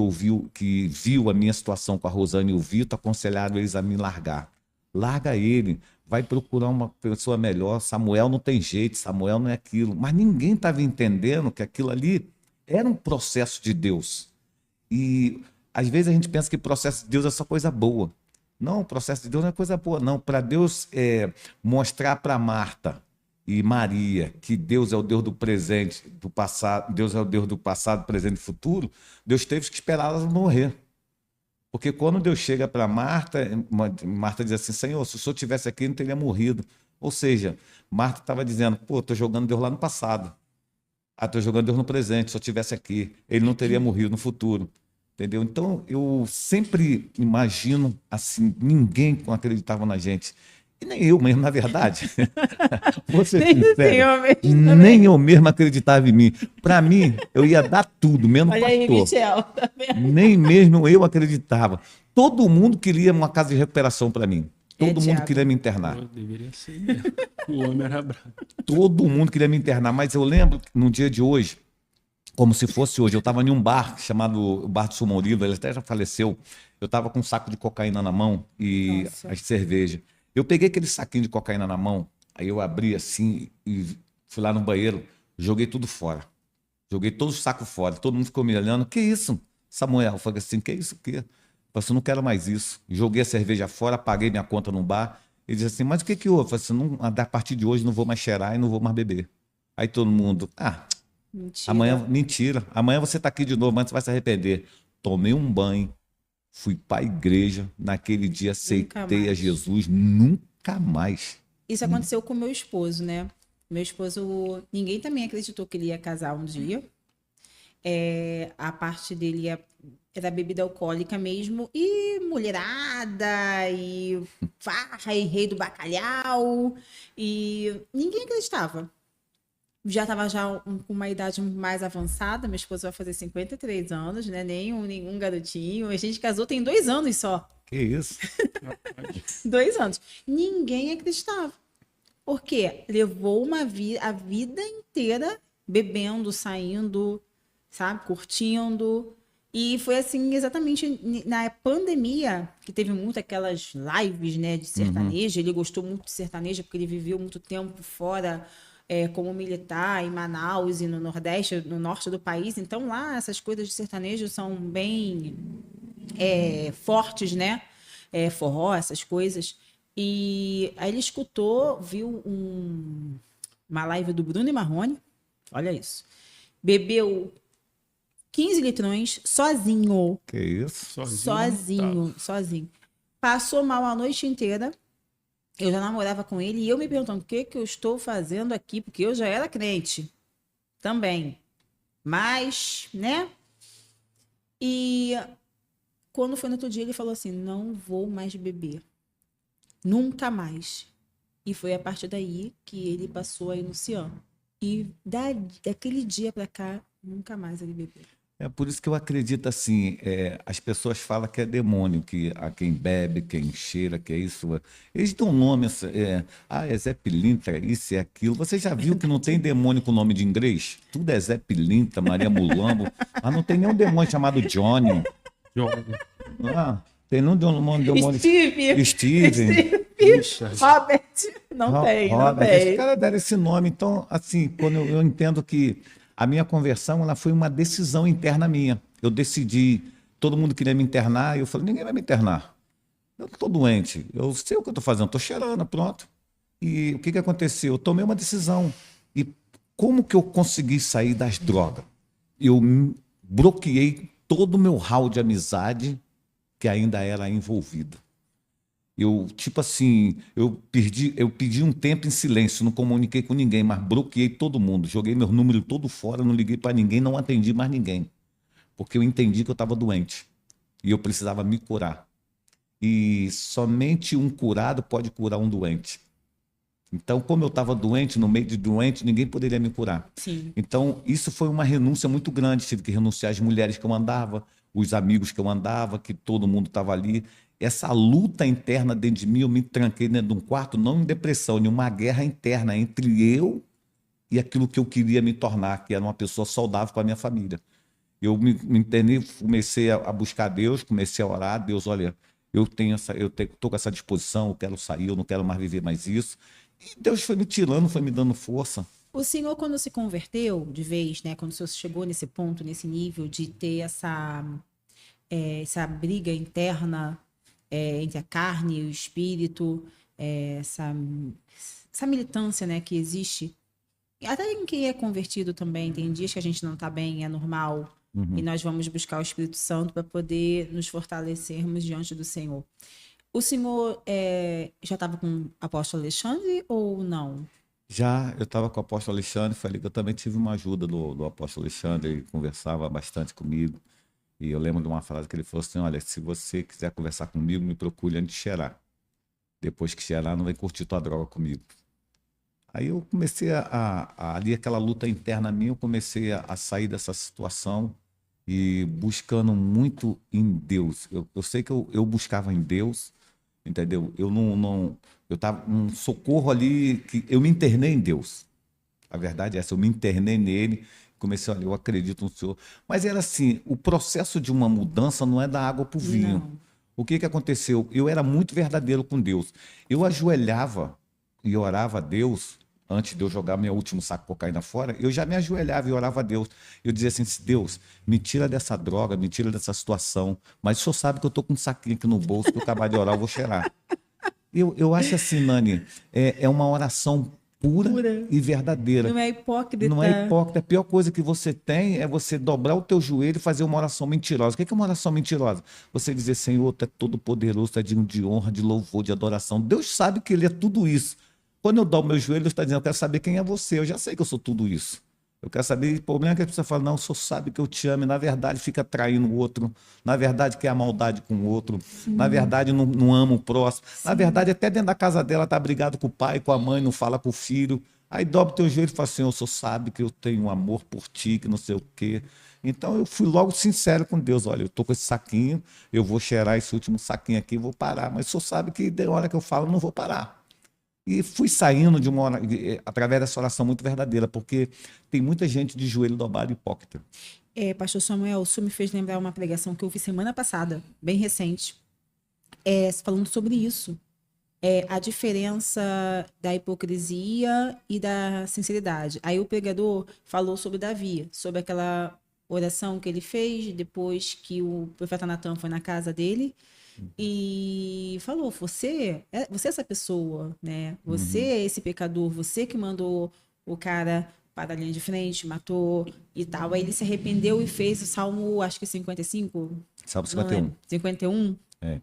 viu a minha situação com a Rosane e o Vitor, aconselharam eles a me largar. Larga ele, vai procurar uma pessoa melhor. Samuel não tem jeito, Samuel não é aquilo. Mas ninguém estava entendendo que aquilo ali era um processo de Deus. E às vezes a gente pensa que o processo de Deus é só coisa boa. Não, o processo de Deus não é coisa boa, não. Para Deus mostrar para Marta e Maria que Deus é o Deus do presente, do passado, Deus é o Deus do passado, presente e futuro, Deus teve que esperar elas morrer. Porque quando Deus chega para Marta, Marta diz assim: Senhor, se o Senhor tivesse aqui, ele não teria morrido. Ou seja, Marta estava dizendo: pô, estou jogando Deus lá no passado. Estou jogando Deus no presente. Se eu tivesse aqui, ele não teria morrido no futuro. Entendeu? Então, eu sempre imagino assim, ninguém acreditava na gente. E nem eu mesmo, na verdade. Vou ser sincero, nem eu mesmo acreditava em mim. Para mim, eu ia dar tudo, menos Olha pastor. aí, Michel, tá vendo? Nem mesmo eu acreditava. Todo mundo queria uma casa de recuperação para mim. Todo mundo Thiago. queria me internar. Pô, deveria ser mesmo. O homem era bravo. Todo mundo queria me internar. Mas eu lembro que no dia de hoje, como se fosse hoje, eu estava em um bar chamado Bar do Sumoriva, ele até já faleceu. Eu estava com um saco de cocaína na mão e Nossa. as cerveja. Eu peguei aquele saquinho de cocaína na mão, aí eu abri assim e fui lá no banheiro, joguei tudo fora. Joguei todo o saco fora. Todo mundo ficou me olhando. Que isso, Samuel? Eu falei assim: que isso, o quê? Eu falei assim: não quero mais isso. Joguei a cerveja fora, paguei minha conta no bar. Ele disse assim: mas o que houve? Eu falei assim: não, a partir de hoje não vou mais cheirar e não vou mais beber. Aí todo mundo: Mentira. amanhã, mentira. Amanhã você está aqui de novo, mas você vai se arrepender. Tomei um banho, fui para a igreja. Naquele dia aceitei a mais. Jesus. Nunca mais. Isso aconteceu com meu esposo, né? Meu esposo, ninguém também acreditou que ele ia casar um dia. A parte dele era bebida alcoólica mesmo, e mulherada, e farra, e rei do bacalhau, e ninguém acreditava. Já estava com uma idade mais avançada, meu esposo vai fazer 53 anos, né? Nenhum garotinho. A gente casou tem 2 anos só. Que isso? 2 anos. Ninguém acreditava. Por quê? Levou a vida inteira bebendo, saindo, sabe? Curtindo. E foi assim, exatamente na pandemia, que teve muito aquelas lives, né, de sertanejo. Ele gostou muito de sertanejo, porque ele viveu muito tempo fora, como militar, em Manaus e no Nordeste, no norte do país. Então, lá, essas coisas de sertanejo são bem fortes, né? Forró, essas coisas. E aí ele escutou, viu uma live do Bruno e Marrone, olha isso. Bebeu 15 litrões, sozinho. Que isso? Sozinho. Passou mal a noite inteira. Eu já namorava com ele e eu me perguntando o que eu estou fazendo aqui, porque eu já era crente também. Mas, né? E quando foi no outro dia, ele falou assim: não vou mais beber. Nunca mais. E foi a partir daí que ele passou a ir no Cian. E daquele dia pra cá, nunca mais ele bebeu. É por isso que eu acredito assim, as pessoas falam que é demônio, que a quem bebe, quem cheira, que é isso. Eles dão nome, é Zé Pilintra, isso e aquilo. Você já viu que não tem demônio com nome de inglês? Tudo é Zé Pilintra, Maria Mulambo, mas não tem nenhum demônio chamado Johnny. Ah, tem nenhum demônio... Steve. Robert. Não tem. Esse cara deram esse nome. Então, assim, quando eu entendo que a minha conversão, ela foi uma decisão interna minha. Eu decidi, todo mundo queria me internar, e eu falei, ninguém vai me internar. Eu não estou doente, eu sei o que eu estou fazendo, estou cheirando, pronto. E o que aconteceu? Eu tomei uma decisão. E como que eu consegui sair das drogas? Eu bloqueei todo o meu hall de amizade que ainda era envolvido. Eu, tipo assim, eu pedi um tempo em silêncio, não comuniquei com ninguém, mas bloqueei todo mundo, joguei meu número todo fora, não liguei para ninguém, não atendi mais ninguém, porque eu entendi que eu estava doente e eu precisava me curar. E somente um curado pode curar um doente. Então, como eu estava doente, no meio de doente, ninguém poderia me curar. Sim. Então, isso foi uma renúncia muito grande. Tive que renunciar às mulheres que eu andava, os amigos que eu andava, que todo mundo estava ali. Essa luta interna dentro de mim, eu me tranquei dentro de um quarto, não em depressão, em uma guerra interna entre eu e aquilo que eu queria me tornar, que era uma pessoa saudável para a minha família. Eu me internei, comecei a buscar Deus, comecei a orar. Deus, olha, eu estou com essa disposição, eu quero sair, eu não quero mais viver mais isso. E Deus foi me tirando, foi me dando força. O senhor, quando se converteu de vez, né, quando o senhor chegou nesse ponto, nesse nível de ter essa briga interna entre a carne e o espírito, essa militância, né, que existe, até em quem é convertido também, tem dias que a gente não está bem, é normal, e nós vamos buscar o Espírito Santo para poder nos fortalecermos diante do Senhor. O senhor já estava com o apóstolo Alexandre ou não? Já, eu estava com o apóstolo Alexandre, falei que eu também tive uma ajuda do apóstolo Alexandre, ele conversava bastante comigo. E eu lembro de uma frase que ele falou assim: olha, se você quiser conversar comigo, me procure antes de cheirar. Depois que cheirar, não vai curtir tua droga comigo. Aí eu comecei ali aquela luta interna minha, eu comecei a sair dessa situação e buscando muito em Deus. Eu sei que eu buscava em Deus, entendeu? Eu estava um socorro ali, que eu me internei em Deus. A verdade é essa, eu me internei nele. Comecei, olha, eu acredito no Senhor. Mas era assim, o processo de uma mudança não é da água para o vinho. Não. O que aconteceu? Eu era muito verdadeiro com Deus. Eu ajoelhava e orava a Deus, antes de eu jogar meu último saco de cocaína fora, eu já me ajoelhava e orava a Deus. Eu dizia assim: Deus, me tira dessa droga, me tira dessa situação, mas o Senhor sabe que eu estou com um saquinho aqui no bolso, que eu acabar de orar, eu vou cheirar. Eu acho assim, Nani, é uma oração pura e verdadeira. Não é hipócrita. Não é hipócrita. A pior coisa que você tem é você dobrar o teu joelho e fazer uma oração mentirosa. O que é uma oração mentirosa? Você dizer: Senhor, tu é todo poderoso, tu é digno de honra, de louvor, de adoração. Deus sabe que ele é tudo isso. Quando eu dobro meu joelho, Deus está dizendo: eu quero saber quem é você. Eu já sei que eu sou tudo isso. Eu quero saber. O problema é que a pessoa fala: não, o Senhor sabe que eu te amo. E na verdade fica traindo o outro. Na verdade quer a maldade com o outro. Sim. Na verdade não ama o próximo. Sim. Na verdade até dentro da casa dela está brigado com o pai, com a mãe, não fala com o filho. Aí dobra o teu joelho e fala: Senhor, o Senhor sabe que eu tenho um amor por ti, que não sei o quê. Então eu fui logo sincero com Deus: olha, eu estou com esse saquinho, eu vou cheirar esse último saquinho aqui e vou parar. Mas o Senhor sabe que da hora que eu falo, eu não vou parar. E fui saindo de através dessa oração muito verdadeira, porque tem muita gente de joelho dobrado hipócrita. Pastor Samuel, o senhor me fez lembrar uma pregação que eu vi semana passada, bem recente, falando sobre isso. A diferença da hipocrisia e da sinceridade. Aí o pregador falou sobre Davi, sobre aquela oração que ele fez depois que o profeta Natan foi na casa dele e falou: você é essa pessoa, né? Você é esse pecador, você que mandou o cara para a linha de frente, matou e tal. Aí ele se arrependeu e fez o Salmo, acho que 55. Salmo 51. 51.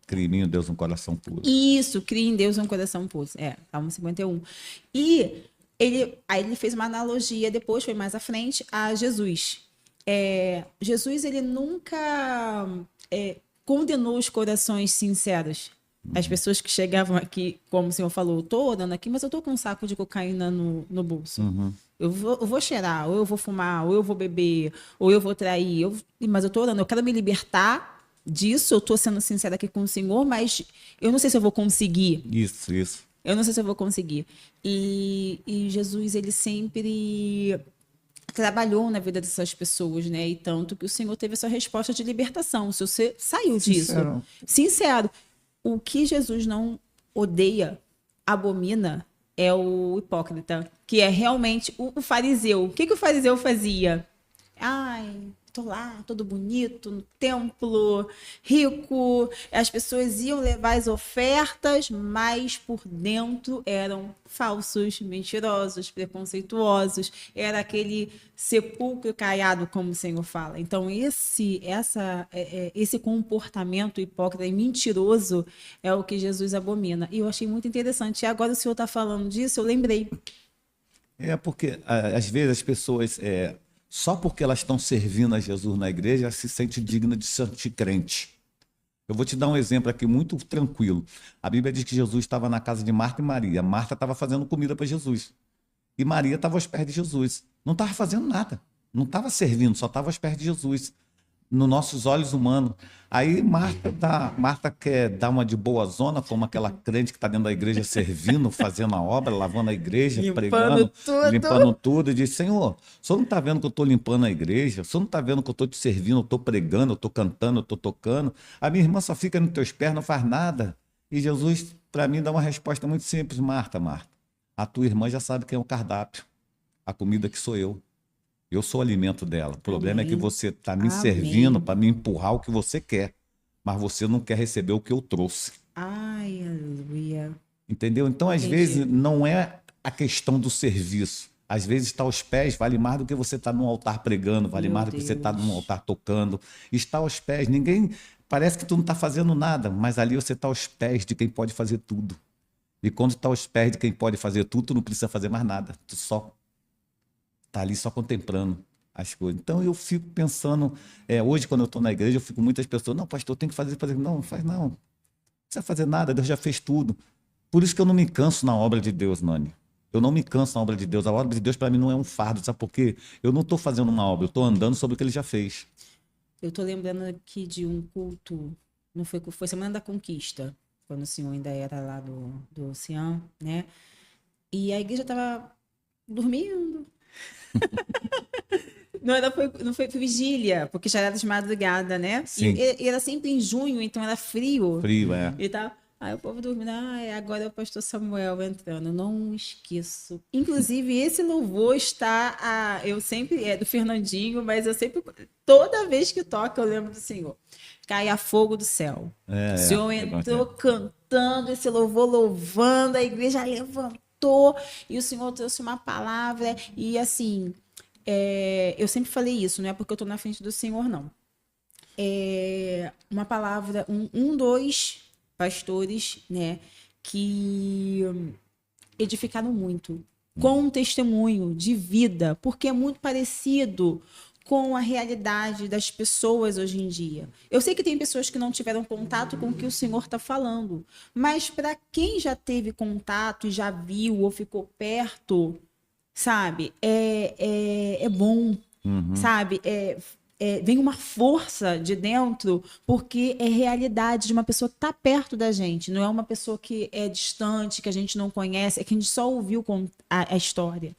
Crie em Deus um coração puro. Isso, crie em Deus um coração puro. Salmo 51. E aí ele fez uma analogia, depois foi mais à frente, a Jesus. Jesus, ele nunca condenou os corações sinceros. As pessoas que chegavam aqui, como o senhor falou, eu tô orando aqui, mas eu tô com um saco de cocaína no bolso. Eu vou cheirar, ou eu vou fumar, ou eu vou beber, ou eu vou trair. Mas eu tô orando, eu quero me libertar disso, eu tô sendo sincera aqui com o senhor, mas eu não sei se eu vou conseguir. Isso. Eu não sei se eu vou conseguir. E Jesus, ele sempre trabalhou na vida dessas pessoas, né? E tanto que o Senhor teve essa resposta de libertação. Se você saiu disso, sincero, o que Jesus não odeia, abomina, é o hipócrita, que é realmente o fariseu. O que o fariseu fazia? Ai, tô lá, todo bonito, no templo, rico. As pessoas iam levar as ofertas, mas por dentro eram falsos, mentirosos, preconceituosos. Era aquele sepulcro caiado, como o Senhor fala. Então, esse comportamento hipócrita e mentiroso é o que Jesus abomina. E eu achei muito interessante. E agora o Senhor está falando disso, eu lembrei. Porque às vezes as pessoas... só porque elas estão servindo a Jesus na igreja, elas se sentem dignas de ser crente. Eu vou te dar um exemplo aqui muito tranquilo. A Bíblia diz que Jesus estava na casa de Marta e Maria. Marta estava fazendo comida para Jesus. E Maria estava aos pés de Jesus. Não estava fazendo nada. Não estava servindo, só estava aos pés de Jesus. Nos nossos olhos humanos. Aí Marta quer dar uma de boa zona, como aquela crente que está dentro da igreja servindo, fazendo a obra, lavando a igreja, pregando, limpando tudo. E diz, Senhor, o senhor não está vendo que eu estou limpando a igreja? O senhor não está vendo que eu estou te servindo, eu estou pregando, eu estou cantando, eu estou tocando? A minha irmã só fica nos teus pés, não faz nada. E Jesus, para mim, dá uma resposta muito simples. Marta, a tua irmã já sabe quem é o cardápio. A comida que sou eu. Eu sou o alimento dela. O problema é que você está me servindo para me empurrar o que você quer. Mas você não quer receber o que eu trouxe. Ai, aleluia. Entendeu? Então, às vezes, não é a questão do serviço. Às vezes, estar aos pés vale mais do que você estar no altar pregando, vale mais do que você estar no altar tocando. Estar aos pés, ninguém... Parece que tu não está fazendo nada, mas ali você está aos pés de quem pode fazer tudo. E quando está aos pés de quem pode fazer tudo, tu não precisa fazer mais nada. Tu só está ali só contemplando as coisas. Então eu fico pensando, hoje quando eu estou na igreja, eu fico com muitas pessoas, não, pastor, tem que fazer. Não faz não. Não precisa fazer nada, Deus já fez tudo. Por isso que eu não me canso na obra de Deus, Nani. Eu não me canso na obra de Deus. A obra de Deus para mim não é um fardo, sabe por quê? Eu não estou fazendo uma obra, eu estou andando sobre o que ele já fez. Eu estou lembrando aqui de um culto, não foi Semana da Conquista, quando o senhor ainda era lá do Oceano, né? E a igreja estava dormindo. Não foi vigília, porque já era de madrugada, né? E era sempre em junho, então era frio. Frio, e tal. Aí o povo dormindo, agora é o pastor Samuel entrando. Não esqueço. Inclusive, esse louvor está, eu sempre, é do Fernandinho, mas eu sempre, toda vez que toca, eu lembro do Senhor. Caia fogo do céu. O Senhor entrou cantando esse louvor, louvando, a igreja levantou, e o Senhor trouxe uma palavra, e assim, eu sempre falei isso, não é porque eu estou na frente do Senhor, não. Uma palavra, dois pastores, né, que edificaram muito, com um testemunho de vida, porque é muito parecido com a realidade das pessoas hoje em dia. Eu sei que tem pessoas que não tiveram contato com o que o Senhor está falando, mas para quem já teve contato e já viu ou ficou perto, sabe, é bom, sabe, vem uma força de dentro, porque é realidade de uma pessoa que está perto da gente, não é uma pessoa que é distante, que a gente não conhece, é que a gente só ouviu a história,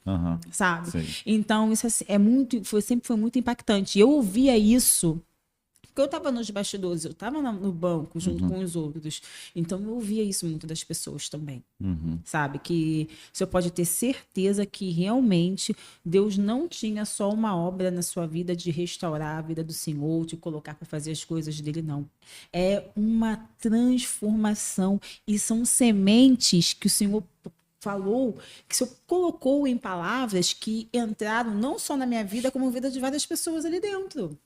sabe? Sim. Então, isso sempre foi muito impactante. Eu ouvia isso, porque eu estava nos bastidores, eu estava no banco junto com os outros, então eu ouvia isso muito das pessoas também, sabe? Que você pode ter certeza que realmente Deus não tinha só uma obra na sua vida de restaurar a vida do Senhor, de colocar para fazer as coisas dele, não. É uma transformação e são sementes que o Senhor falou, que o Senhor colocou em palavras que entraram não só na minha vida, como na vida de várias pessoas ali dentro.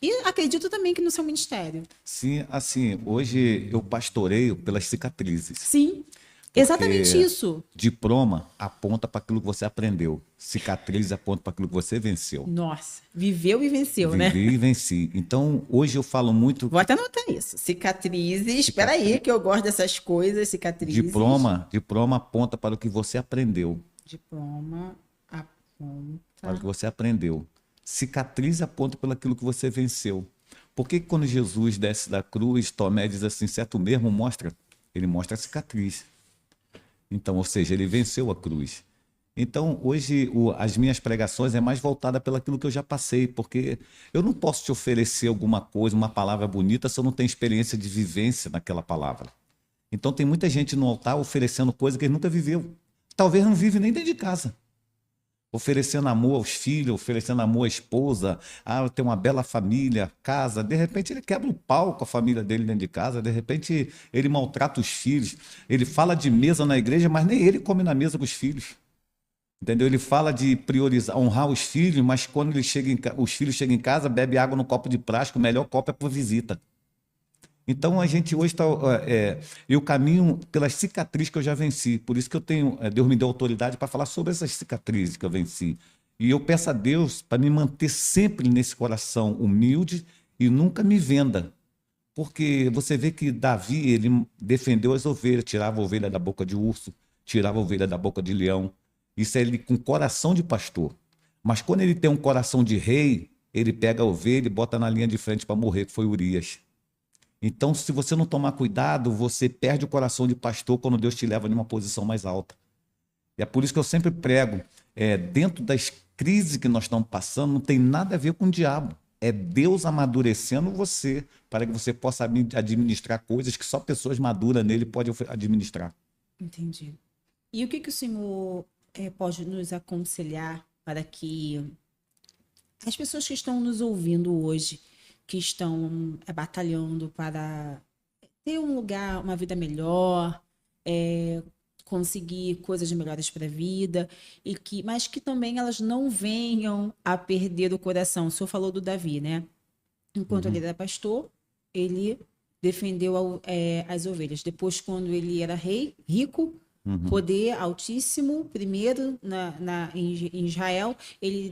E acredito também que no seu ministério. Sim, assim, hoje eu pastoreio pelas cicatrizes. Sim. Exatamente Porque isso. diploma aponta para aquilo que você aprendeu. Cicatriz aponta para aquilo que você venceu. Nossa, viveu e venceu, né? Vivi e venci. Então, hoje eu falo muito Vou até anotar isso. Cicatrizes. Espera aí, cicatriz, que eu gosto dessas coisas. Cicatrizes. diploma aponta para o que você aprendeu. Diploma Para o que aponta. você aprendeu. Cicatriz aponta pelo aquilo que você venceu. Por que quando Jesus desce da cruz, Tomé diz assim, certo mesmo mostra? Ele mostra a cicatriz. Então, ou seja, ele venceu a cruz. Então, hoje, as minhas pregações é mais voltada pelo aquilo que eu já passei, porque eu não posso te oferecer alguma coisa, uma palavra bonita, se eu não tenho experiência de vivência naquela palavra. Então, tem muita gente no altar oferecendo coisa que ele nunca viveu. Talvez não vive nem dentro de casa. Oferecendo amor aos filhos, oferecendo amor à esposa, eu tenho uma bela família, casa. De repente ele quebra o pau com a família dele dentro de casa, de repente ele maltrata os filhos. Ele fala de mesa na igreja, mas nem ele come na mesa com os filhos. Entendeu? Ele fala de priorizar, honrar os filhos, mas quando ele chega os filhos chegam em casa, bebe água no copo de plástico, o melhor copo é para visita. Então a gente hoje está. Eu caminho pelas cicatrizes que eu já venci. Por isso que eu tenho. Deus me deu autoridade para falar sobre essas cicatrizes que eu venci. E eu peço a Deus para me manter sempre nesse coração humilde e nunca me venda. Porque você vê que Davi, ele defendeu as ovelhas, tirava a ovelha da boca de urso, tirava a ovelha da boca de leão. Isso é ele com coração de pastor. Mas quando ele tem um coração de rei, ele pega a ovelha e bota na linha de frente para morrer, que foi Urias. Então, se você não tomar cuidado, você perde o coração de pastor quando Deus te leva em uma posição mais alta. E é por isso que eu sempre prego, dentro das crises que nós estamos passando, não tem nada a ver com o diabo. É Deus amadurecendo você para que você possa administrar coisas que só pessoas maduras nele podem administrar. Entendi. E o que o senhor pode nos aconselhar para que as pessoas que estão nos ouvindo hoje, que estão batalhando para ter um lugar, uma vida melhor, conseguir coisas melhores para a vida, mas que também elas não venham a perder o coração. O senhor falou do Davi, né? Enquanto ele era pastor, ele defendeu as ovelhas. Depois, quando ele era rei, rico, poder altíssimo, primeiro em Israel, ele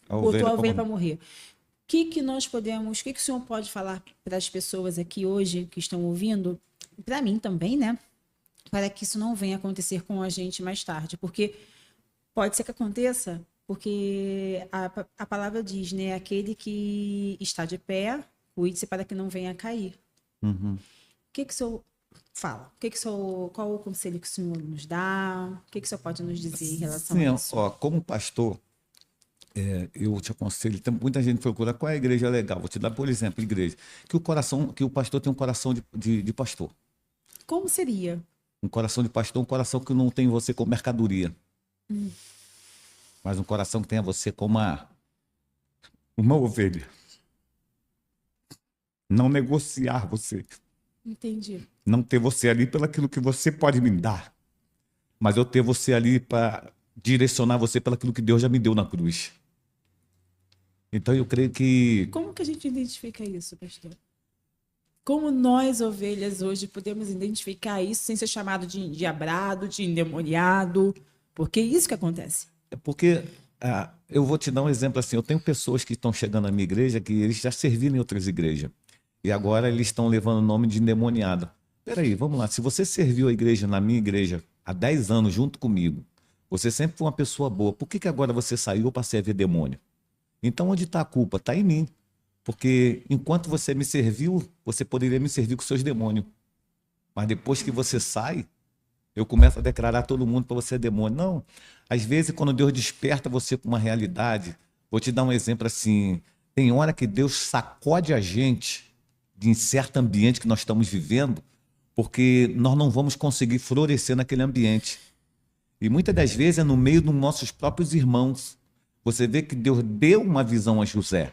botou a ovelha para morrer. O que o senhor pode falar para as pessoas aqui hoje que estão ouvindo, para mim também, né? Para que isso não venha acontecer com a gente mais tarde, porque pode ser que aconteça, porque a palavra diz, né? Aquele que está de pé, cuide-se para que não venha a cair. O que o senhor fala? Qual o conselho que o senhor nos dá? O que o senhor pode nos dizer em relação a isso? Como pastor, eu te aconselho, tem muita gente procura qual é a igreja legal. Vou te dar, por exemplo, igreja. Que o pastor tem um coração de pastor. Como seria? Um coração de pastor, um coração que não tem você como mercadoria. Mas um coração que tenha você como uma ovelha. Não negociar você. Entendi. Não ter você ali pelo aquilo que você pode me dar. Mas eu ter você ali para direcionar você pelo aquilo que Deus já me deu na cruz. Então eu creio que... Como que a gente identifica isso, pastor? Como nós, ovelhas, hoje podemos identificar isso sem ser chamado de endiabrado, de endemoniado? Porque é isso que acontece. É porque eu vou te dar um exemplo assim. Eu tenho pessoas que estão chegando na minha igreja que eles já serviram em outras igrejas. E agora eles estão levando o nome de endemoniado. Peraí, vamos lá. Se você serviu a igreja na minha igreja há 10 anos junto comigo, você sempre foi uma pessoa boa, por que agora você saiu para servir demônio? Então onde está a culpa? Está em mim. Porque enquanto você me serviu, você poderia me servir com seus demônios. Mas depois que você sai, eu começo a declarar a todo mundo para você é demônio. Não. Às vezes, quando Deus desperta você para uma realidade, vou te dar um exemplo assim, tem hora que Deus sacode a gente de certo ambiente que nós estamos vivendo, porque nós não vamos conseguir florescer naquele ambiente. E muitas das vezes é no meio dos nossos próprios irmãos. Você vê que Deus deu uma visão a José.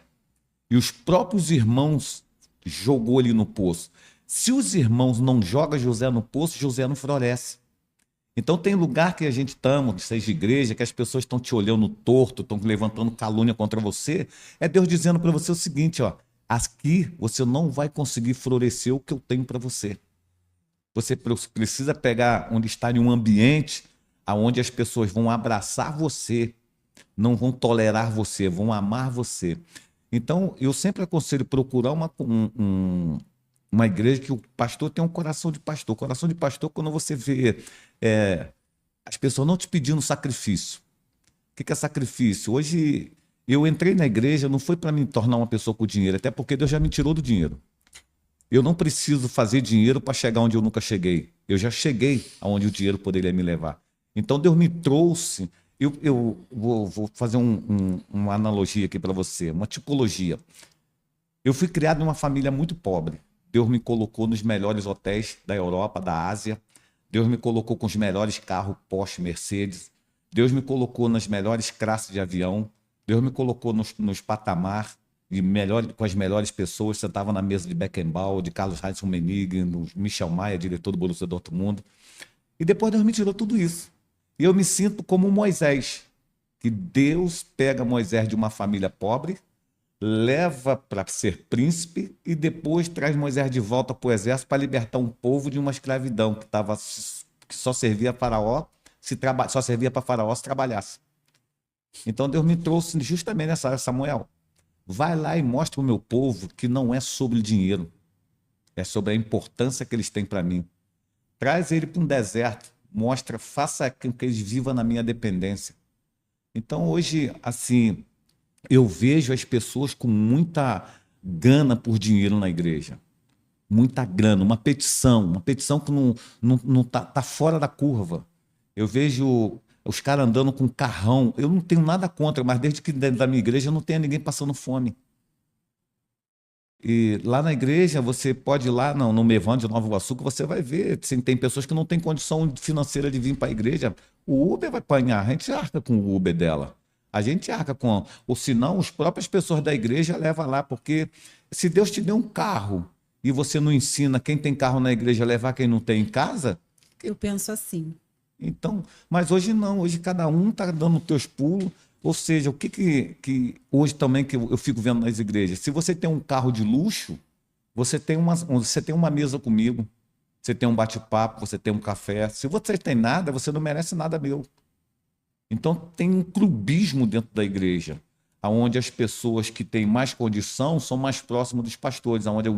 E os próprios irmãos jogou ele no poço. Se os irmãos não jogam José no poço, José não floresce. Então tem lugar que a gente estamos, seja igreja, que as pessoas estão te olhando torto, estão levantando calúnia contra você. É Deus dizendo para você o seguinte, aqui você não vai conseguir florescer o que eu tenho para você. Você precisa pegar onde está em um ambiente onde as pessoas vão abraçar você, não vão tolerar você, vão amar você. Então, eu sempre aconselho procurar uma igreja que o pastor tem um coração de pastor. Coração de pastor, quando você vê as pessoas não te pedindo sacrifício. O que é sacrifício? Hoje, eu entrei na igreja, não foi para me tornar uma pessoa com dinheiro, até porque Deus já me tirou do dinheiro. Eu não preciso fazer dinheiro para chegar onde eu nunca cheguei. Eu já cheguei aonde o dinheiro poderia me levar. Então, Deus me trouxe. Eu vou fazer uma analogia aqui para você, uma tipologia. Eu fui criado numa família muito pobre. Deus me colocou nos melhores hotéis da Europa, da Ásia. Deus me colocou com os melhores carros Porsche, Mercedes. Deus me colocou nas melhores classes de avião. Deus me colocou nos patamar com as melhores pessoas. Sentava na mesa de Beckenbauer, de Carlos Heinz Rummenigge, do Michel Maia, diretor do Borussia Dortmund. E depois Deus me tirou tudo isso. E eu me sinto como Moisés, que Deus pega Moisés de uma família pobre, leva para ser príncipe e depois traz Moisés de volta para o exército para libertar um povo de uma escravidão que só servia a Faraó, só servia para Faraó se trabalhasse. Então Deus me trouxe justamente nessa área, Samuel. Vai lá e mostra para o meu povo que não é sobre dinheiro, é sobre a importância que eles têm para mim. Traz ele para um deserto. Mostra, faça com que eles vivam na minha dependência. Então, hoje, assim, eu vejo as pessoas com muita gana por dinheiro na igreja. Muita grana, uma petição que não tá fora da curva. Eu vejo os caras andando com carrão. Eu não tenho nada contra, mas desde que dentro da minha igreja não tenha ninguém passando fome. E lá na igreja, você pode ir lá no Mevan de Nova Iguaçu, que você vai ver, assim, tem pessoas que não têm condição financeira de vir para a igreja. O Uber vai apanhar, a gente arca com o Uber dela. A gente arca com... Ou senão, as próprias pessoas da igreja levam lá, porque se Deus te deu um carro e você não ensina quem tem carro na igreja a levar quem não tem em casa... Eu penso assim. Então, mas hoje não, hoje cada um está dando os teus pulos. Ou seja, o que hoje também que eu fico vendo nas igrejas, se você tem um carro de luxo, você tem uma mesa comigo, você tem um bate-papo, você tem um café. Se você tem nada, você não merece nada meu. Então tem um clubismo dentro da igreja, onde as pessoas que têm mais condição são mais próximas dos pastores, onde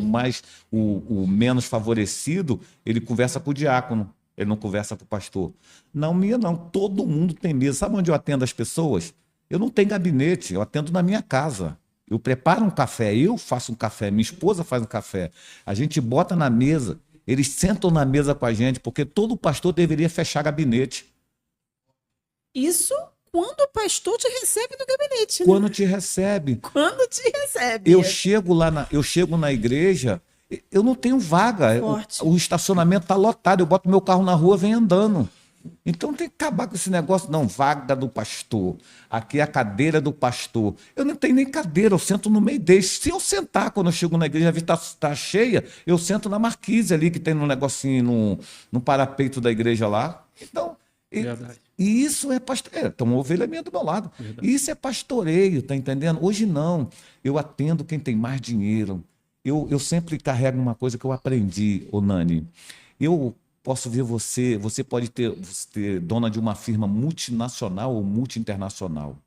o menos favorecido, ele conversa com o diácono, ele não conversa com o pastor. Não, minha não, todo mundo tem mesa. Sabe onde eu atendo as pessoas? Eu não tenho gabinete, eu atendo na minha casa. Eu preparo um café, eu faço um café, minha esposa faz um café. A gente bota na mesa, eles sentam na mesa com a gente, porque todo pastor deveria fechar gabinete. Isso quando o pastor te recebe no gabinete, né? Quando te recebe. Quando te recebe. Eu chego na igreja, eu não tenho vaga. O estacionamento está lotado, eu boto meu carro na rua, venho andando. Então tem que acabar com esse negócio, não, vaga do pastor, aqui é a cadeira do pastor. Eu não tenho nem cadeira, eu sento no meio deles. Se eu sentar quando eu chego na igreja, a vista está cheia, eu sento na marquise ali, que tem um negocinho no parapeito da igreja lá. Então, e isso é pastoreio. Tem uma ovelha minha do meu lado. Verdade. Isso é pastoreio, tá entendendo? Hoje não, eu atendo quem tem mais dinheiro. Eu sempre carrego uma coisa que eu aprendi, ô Nani. Eu posso ver você pode ser dona de uma firma multinacional ou multi-internacional.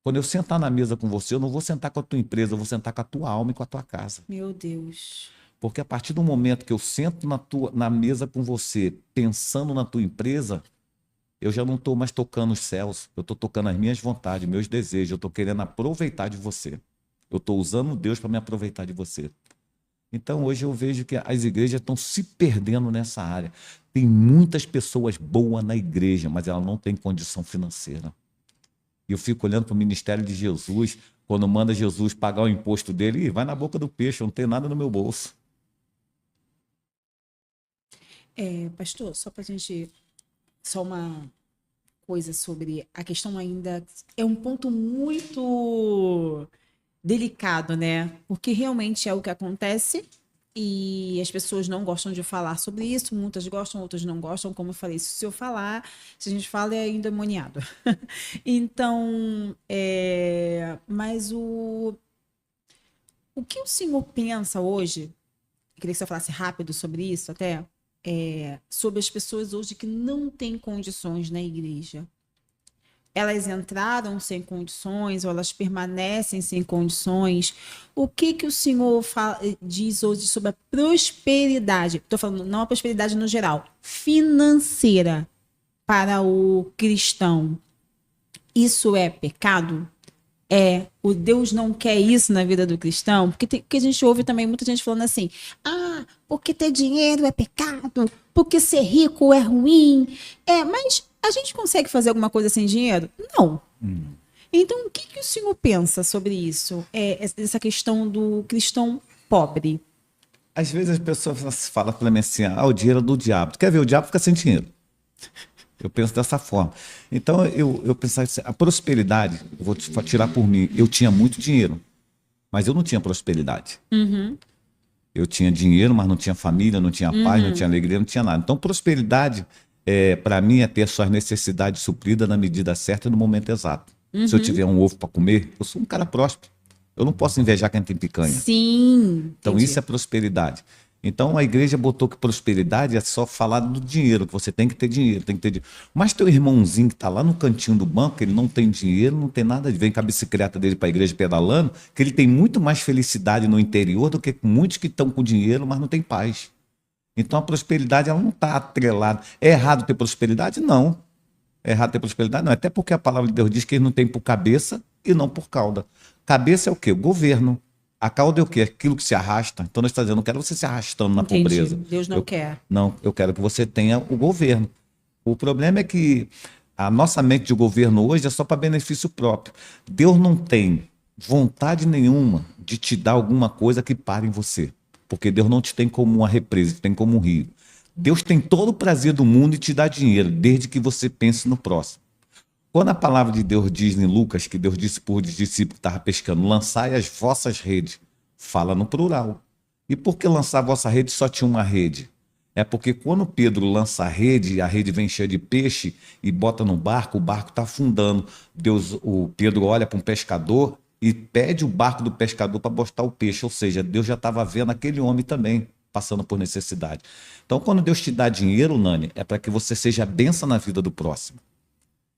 Quando eu sentar na mesa com você, eu não vou sentar com a tua empresa, eu vou sentar com a tua alma e com a tua casa. Meu Deus. Porque a partir do momento que eu sento na mesa com você, pensando na tua empresa, eu já não estou mais tocando os céus, eu estou tocando as minhas vontades, meus desejos, eu estou querendo aproveitar de você. Eu estou usando Deus para me aproveitar de você. Então, hoje eu vejo que as igrejas estão se perdendo nessa área. Tem muitas pessoas boas na igreja, mas ela não tem condição financeira. E eu fico olhando para o ministério de Jesus, quando manda Jesus pagar o imposto dele, vai na boca do peixe, eu não tenho nada no meu bolso. Pastor, só para a gente... Só uma coisa sobre a questão ainda... É um ponto muito... delicado, né? Porque realmente é o que acontece e as pessoas não gostam de falar sobre isso, muitas gostam, outras não gostam, como eu falei, se a gente fala é endemoniado. Então, mas o que o senhor pensa hoje, eu queria que você falasse rápido sobre isso até, sobre as pessoas hoje que não têm condições na igreja? Elas entraram sem condições ou elas permanecem sem condições? O que o senhor diz hoje sobre a prosperidade? Estou falando não a prosperidade no geral, financeira para o cristão. Isso é pecado? O Deus não quer isso na vida do cristão? Porque a gente ouve também muita gente falando assim, porque ter dinheiro é pecado, porque ser rico é ruim. Mas a gente consegue fazer alguma coisa sem dinheiro? Não. Então, o que o senhor pensa sobre isso? Essa questão do cristão pobre. Às vezes as pessoas falam para mim assim, o dinheiro é do diabo. Tu quer ver, o diabo fica sem dinheiro. Eu penso dessa forma. Então, eu pensava assim, a prosperidade, eu vou tirar por mim, eu tinha muito dinheiro, mas eu não tinha prosperidade. Eu tinha dinheiro, mas não tinha família, não tinha paz, não tinha alegria, não tinha nada. Então, prosperidade, para mim, é ter suas necessidades supridas na medida certa e no momento exato. Se eu tiver um ovo para comer, eu sou um cara próspero. Eu não posso invejar quem tem picanha. Sim. Então, entendi. isso é prosperidade. Então, a igreja botou que prosperidade é só falar do dinheiro, que você tem que ter dinheiro, tem que ter dinheiro. Mas teu irmãozinho que está lá no cantinho do banco, ele não tem dinheiro, não tem nada, vem com a bicicleta dele para a igreja pedalando, que ele tem muito mais felicidade no interior do que muitos que estão com dinheiro, mas não tem paz. Então, a prosperidade ela não está atrelada. É errado ter prosperidade? Não. É errado ter prosperidade? Não. Até porque a palavra de Deus diz que ele não tem por cabeça e não por cauda. Cabeça é o quê? O governo. A cauda é o quê? Aquilo que se arrasta. Então, nós estamos dizendo, não quero você se arrastando na Entendi. pobreza. Deus não quer. Não, eu quero que você tenha o governo. O problema é que a nossa mente de governo hoje é só para benefício próprio. Deus não tem vontade nenhuma de te dar alguma coisa que pare em você. Porque Deus não te tem como uma represa, te tem como um rio. Deus tem todo o prazer do mundo e te dá dinheiro, desde que você pense no próximo. Quando a palavra de Deus diz em Lucas, que Deus disse por discípulo que estava pescando, lançai as vossas redes, fala no plural. E por que lançar a vossa rede só tinha uma rede? É porque quando Pedro lança a rede vem cheia de peixe e bota no barco, o barco está afundando. O Pedro olha para um pescador e pede o barco do pescador para botar o peixe. Ou seja, Deus já estava vendo aquele homem também passando por necessidade. Então, quando Deus te dá dinheiro, Nani, é para que você seja bênção na vida do próximo.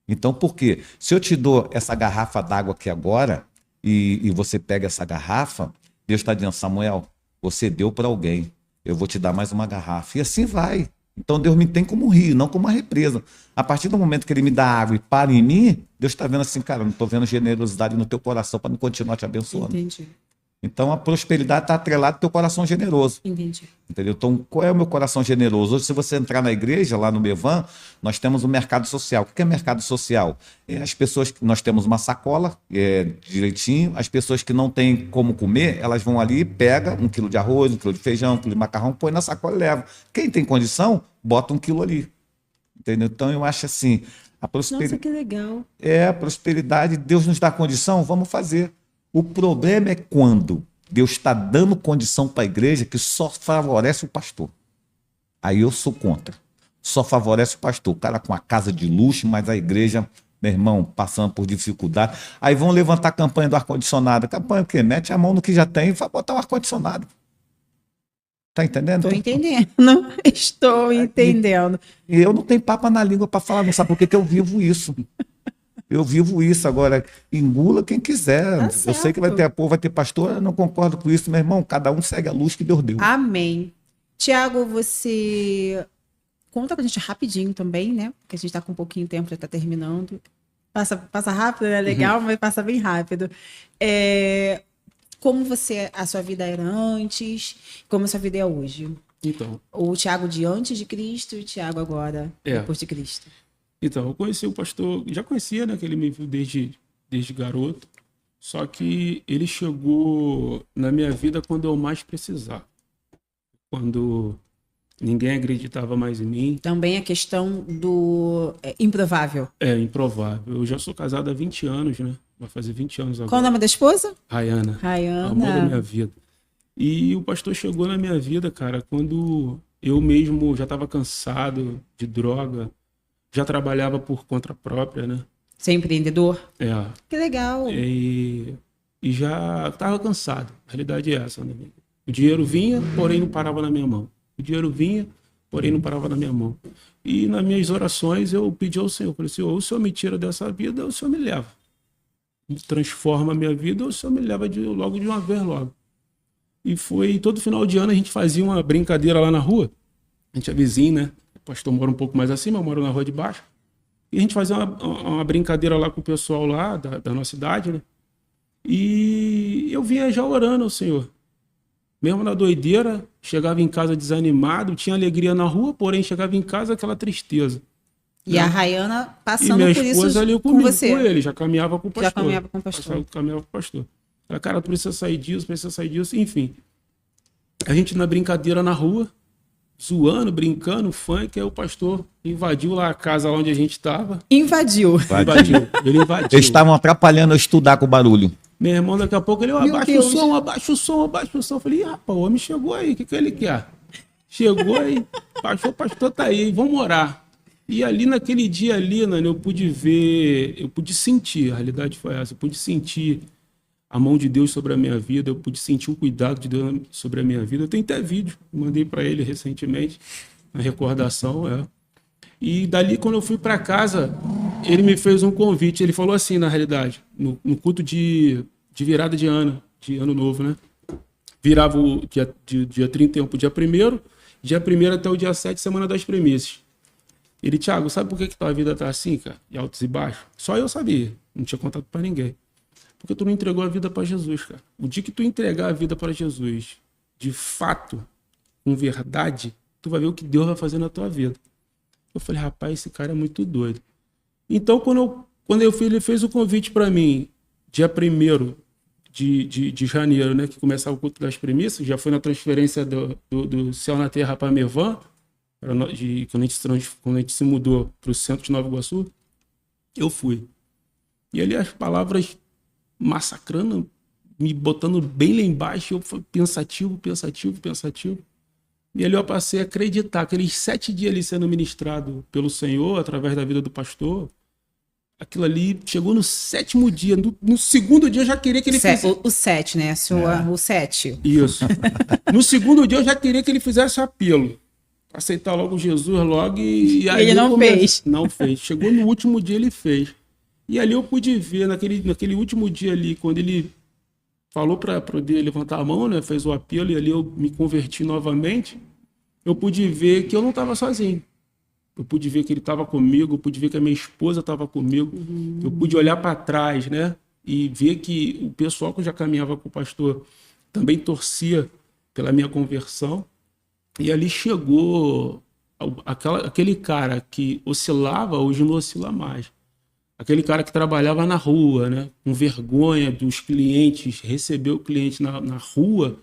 Então, por quê? Se eu te dou essa garrafa d'água aqui agora e você pega essa garrafa, Deus está dizendo, Samuel, você deu para alguém, eu vou te dar mais uma garrafa. E assim vai. Então, Deus me tem como um rio, não como uma represa. A partir do momento que Ele me dá água e para em mim, Deus está vendo assim, cara, eu não estou vendo generosidade no teu coração para me continuar te abençoando. Entendi. Então, a prosperidade está atrelada ao teu coração generoso. Entendi. Entendeu? Então, qual é o meu coração generoso? Hoje, se você entrar na igreja, lá no Bevan, nós temos um mercado social. O que é mercado social? As pessoas que nós temos uma sacola direitinho, as pessoas que não têm como comer, elas vão ali, pegam 1 quilo de arroz, 1 quilo de feijão, 1 quilo de macarrão, põe na sacola e leva. Quem tem condição, bota 1 quilo ali. Entendeu? Então, eu acho assim, a prosperidade... Nossa, que legal. A prosperidade, Deus nos dá condição, vamos fazer. O problema é quando Deus está dando condição para a igreja que só favorece o pastor. Aí eu sou contra. Só favorece o pastor. O cara com a casa de luxo, mas a igreja, meu irmão, passando por dificuldade. Aí vão levantar a campanha do ar-condicionado. Campanha o quê? Mete a mão no que já tem e vai botar o ar-condicionado. Tá entendendo? Estou entendendo. Estou entendendo. E eu não tenho papo na língua para falar, não sabe por que eu vivo isso. Eu vivo isso agora, engula quem quiser. Tá Eu sei certo. que vai ter apoio, vai ter pastor, eu não concordo com isso, meu irmão. Cada um segue a luz que Deus deu. Amém. Tiago, você conta pra gente rapidinho também, né? Porque a gente tá com um pouquinho de tempo, já tá terminando. Passa rápido, é legal, mas passa bem rápido. Como a sua vida era antes, como a sua vida é hoje? Então, O Tiago de antes de Cristo e o Tiago agora, depois de Cristo. Então, eu conheci o pastor, já conhecia, né, que ele me viu desde garoto, só que ele chegou na minha vida quando eu mais precisava, quando ninguém acreditava mais em mim. Também a questão do improvável. É improvável. Eu já sou casado há 20 anos, né? Vai fazer 20 anos agora. Qual o nome da esposa? Rayana. Rayana. Amor da minha vida. E o pastor chegou na minha vida, cara, quando eu mesmo já estava cansado de droga, já trabalhava por conta própria, né? Ser empreendedor? É. Que legal. E já estava cansado. A realidade é essa, né? O dinheiro vinha, porém não parava na minha mão. O dinheiro vinha, porém não parava na minha mão. E nas minhas orações eu pedi ao Senhor, falei, Senhor, ou o Senhor me tira dessa vida, ou o Senhor me leva. Transforma a minha vida, ou o Senhor me leva logo de uma vez logo. E foi, todo final de ano a gente fazia uma brincadeira lá na rua. A gente é vizinho, né? O pastor mora um pouco mais acima, eu moro na rua de baixo. E a gente fazia uma brincadeira lá com o pessoal lá da nossa idade, né? E eu vinha já orando ao Senhor. Mesmo na doideira, chegava em casa desanimado, tinha alegria na rua, porém chegava em casa aquela tristeza. E a Rayana E passando minha por isso esposa ali com comigo, você. com ele, já caminhava com o pastor. Já caminhava com o pastor. Caminhava com o pastor. Ela, cara, precisa sair disso, enfim. A gente na brincadeira na rua, zoando, brincando, funk, aí o pastor invadiu lá a casa onde a gente estava. Invadiu. Ele invadiu. Eles estavam atrapalhando eu estudar com o barulho. Meu irmão, daqui a pouco ele, Meu abaixa Deus. o som, abaixa o som, abaixa o som. Eu falei, rapaz, o homem chegou aí, o que ele quer? Chegou aí, o pastor tá aí, vamos orar. E ali naquele dia ali, Nani, eu pude ver, eu pude sentir, a realidade foi essa, eu pude sentir a mão de Deus sobre a minha vida, eu pude sentir o cuidado de Deus sobre a minha vida. Eu tenho até vídeo, mandei para ele recentemente, na recordação, E dali, quando eu fui para casa, ele me fez um convite. Ele falou assim, na realidade, no culto de virada de ano novo, né? Virava o dia 31 para o dia 1º, dia 1º até o dia 7, semana das premissas. Ele, Thiago, sabe por que tua vida tá assim, cara? De altos e baixos? Só eu sabia, não tinha contado para ninguém. Porque tu não entregou a vida para Jesus, cara. O dia que tu entregar a vida para Jesus, de fato, com verdade, tu vai ver o que Deus vai fazer na tua vida. Eu falei, rapaz, esse cara é muito doido. Então, quando ele fez o convite para mim, dia 1º de janeiro, né, que começava o culto das premissas, já foi na transferência do Céu na Terra para Mevan, quando a gente se mudou para o centro de Nova Iguaçu, eu fui. E ali as palavras massacrando, me botando bem lá embaixo, eu fui pensativo. E ali eu passei a acreditar, aqueles 7 dias ali sendo ministrado pelo Senhor, através da vida do pastor, aquilo ali chegou no 7º dia, no 2º dia eu já queria que ele fizesse... O 7, né? O 7. Isso. No 2º dia eu já queria que ele fizesse apelo. Aceitar logo Jesus logo e aí ele não fez. Não fez. Chegou no último dia, ele fez. E ali eu pude ver, naquele último dia ali, quando ele falou para poder levantar a mão, né, fez o apelo, e ali eu me converti novamente, eu pude ver que eu não estava sozinho. Eu pude ver que ele estava comigo, eu pude ver que a minha esposa estava comigo, eu pude olhar para trás, né, e ver que o pessoal que eu já caminhava com o pastor também torcia pela minha conversão. E ali chegou aquele cara que oscilava, hoje não oscila mais. Aquele cara que trabalhava na rua, né? Com vergonha dos clientes, recebeu o cliente na rua,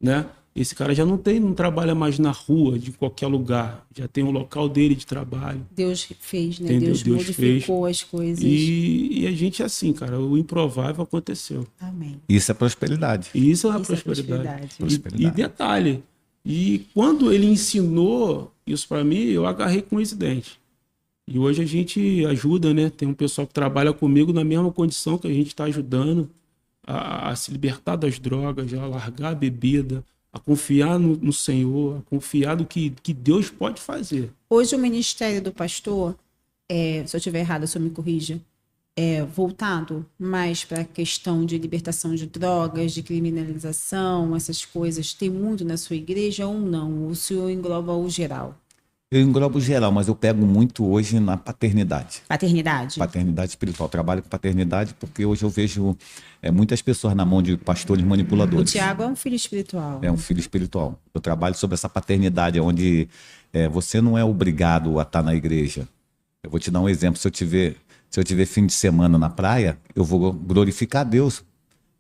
né? Esse cara já não trabalha mais na rua, de qualquer lugar. Já tem um local dele de trabalho. Deus fez, né? Entendeu? Deus modificou as coisas. E a gente é assim, cara, o improvável aconteceu. Amém. Isso é prosperidade. Isso é uma prosperidade. E detalhe, e quando ele ensinou isso para mim, eu agarrei com esse dente. E hoje a gente ajuda, né? Tem um pessoal que trabalha comigo na mesma condição que a gente está ajudando a se libertar das drogas, a largar a bebida, a confiar no Senhor, a confiar no que Deus pode fazer. Hoje o ministério do pastor, se eu estiver errada, o senhor me corrija, é voltado mais para a questão de libertação de drogas, de criminalização, essas coisas, tem muito na sua igreja ou não? O senhor engloba o geral? Eu englobo geral, mas eu pego muito hoje na paternidade. Paternidade? Paternidade espiritual. Eu trabalho com paternidade porque hoje eu vejo muitas pessoas na mão de pastores manipuladores. O Thiago é um filho espiritual. É um filho espiritual. Eu trabalho sobre essa paternidade, onde você não é obrigado a estar na igreja. Eu vou te dar um exemplo. Se eu tiver fim de semana na praia, eu vou glorificar a Deus.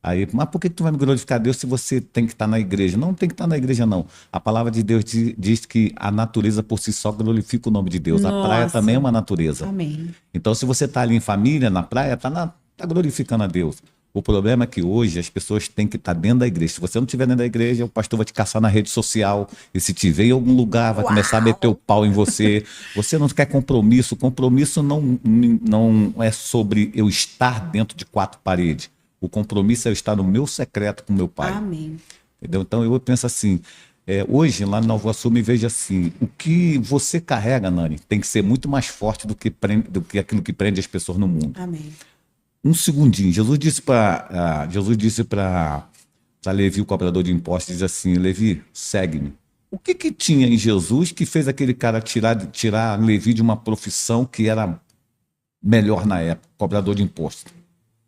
Aí, mas por que tu vai me glorificar a Deus se você tem que estar na igreja? Não tem que estar na igreja, não. A palavra de Deus diz que a natureza por si só glorifica o nome de Deus. Nossa. A praia também é uma natureza. Amém. Então, se você está ali em família, na praia, tá glorificando a Deus. O problema é que hoje as pessoas têm que estar dentro da igreja. Se você não estiver dentro da igreja, o pastor vai te caçar na rede social. E se tiver em algum lugar, vai começar a meter o pau em você. Você não quer compromisso. Compromisso não é sobre eu estar dentro de 4 paredes. O compromisso é eu estar no meu secreto com meu pai. Amém. Entendeu? Então eu penso assim, Hoje, lá no Nova Iguaçu, me vejo assim, o que você carrega, Nani, tem que ser muito mais forte do que aquilo que prende as pessoas no mundo. Amém. Um segundinho, Jesus disse para Levi, o cobrador de impostos, diz assim, Levi, segue-me. O que tinha em Jesus que fez aquele cara tirar Levi de uma profissão que era melhor na época, cobrador de impostos?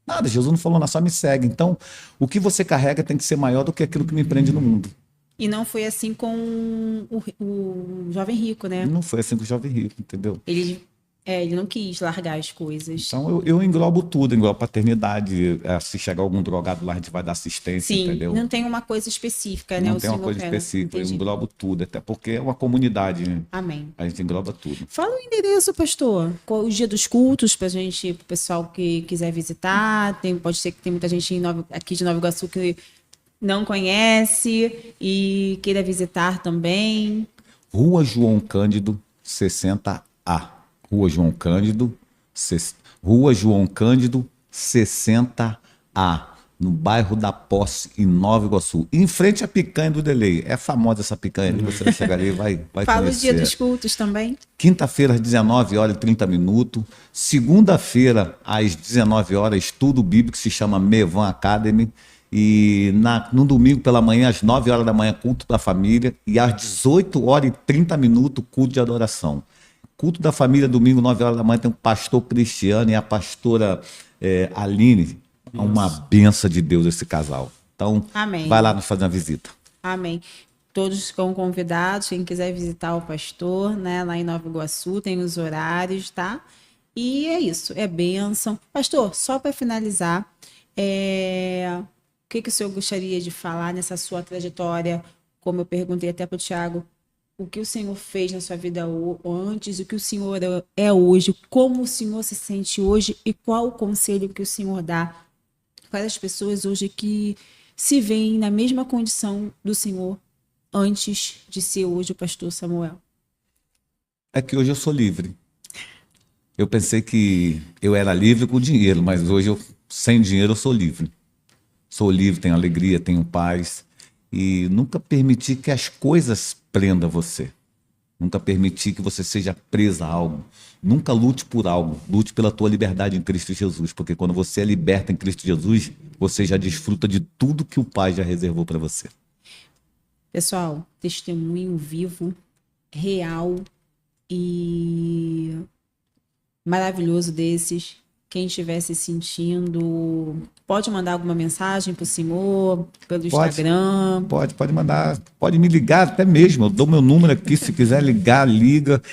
Nada, Jesus não falou nada, só me segue. Então, o que você carrega tem que ser maior do que aquilo que me prende no mundo. E não foi assim com o jovem rico, né? Não foi assim com o jovem rico, entendeu? Ele não quis largar as coisas. Então eu englobo tudo, englobo paternidade. Se chegar algum drogado lá, a gente vai dar assistência, Sim, entendeu? não tem uma coisa específica, né? Não O tem uma Senhor coisa quer, específica, eu entendi. englobo tudo, até porque é uma comunidade, né? Amém. A gente engloba tudo. Fala o endereço, pastor. Qual o dia dos cultos pra gente, pro pessoal que quiser visitar? Pode ser que tem muita gente aqui de Nova Iguaçu que não conhece e queira visitar também. Rua João Cândido, 60A. Rua João Cândido, Rua João Cândido, 60A. No bairro da Posse, em Nova Iguaçu. Em frente à picanha do Delay. É famosa essa picanha, você vai chegar ali e vai Fala conhecer. o dia dos cultos também. Quinta-feira, às 19h30. Segunda-feira, às 19h, estudo bíblico que se chama Mevan Academy. E no domingo pela manhã, às 9h da manhã, culto da família. E às 18h30, culto de adoração. Culto da família, domingo, 9h da manhã, tem o pastor Cristiano e a pastora Aline. É uma benção de Deus esse casal. Então, Amém. vai lá nos fazer uma visita. Amém. Todos ficam convidados, quem quiser visitar o pastor, né, lá em Nova Iguaçu, tem os horários, tá? E é isso, é bênção. Pastor, só para finalizar, o que o senhor gostaria de falar nessa sua trajetória? Como eu perguntei até para o Tiago, o que o senhor fez na sua vida antes, o que o senhor é hoje, como o senhor se sente hoje e qual o conselho que o senhor dá para as pessoas hoje que se veem na mesma condição do senhor antes de ser hoje o pastor Samuel? É que hoje eu sou livre. Eu pensei que eu era livre com dinheiro, mas hoje sem dinheiro eu sou livre. Sou livre, tenho alegria, tenho paz. E nunca permiti que as coisas prendam você. Nunca permiti que você seja presa a algo. Nunca lute por algo. Lute pela tua liberdade em Cristo Jesus. Porque quando você é liberta em Cristo Jesus, você já desfruta de tudo que o Pai já reservou para você. Pessoal, testemunho vivo, real e maravilhoso desses. Quem estiver se sentindo, pode mandar alguma mensagem para o senhor, pelo Instagram? Pode mandar, pode me ligar até mesmo. Eu dou meu número aqui, se quiser ligar, liga.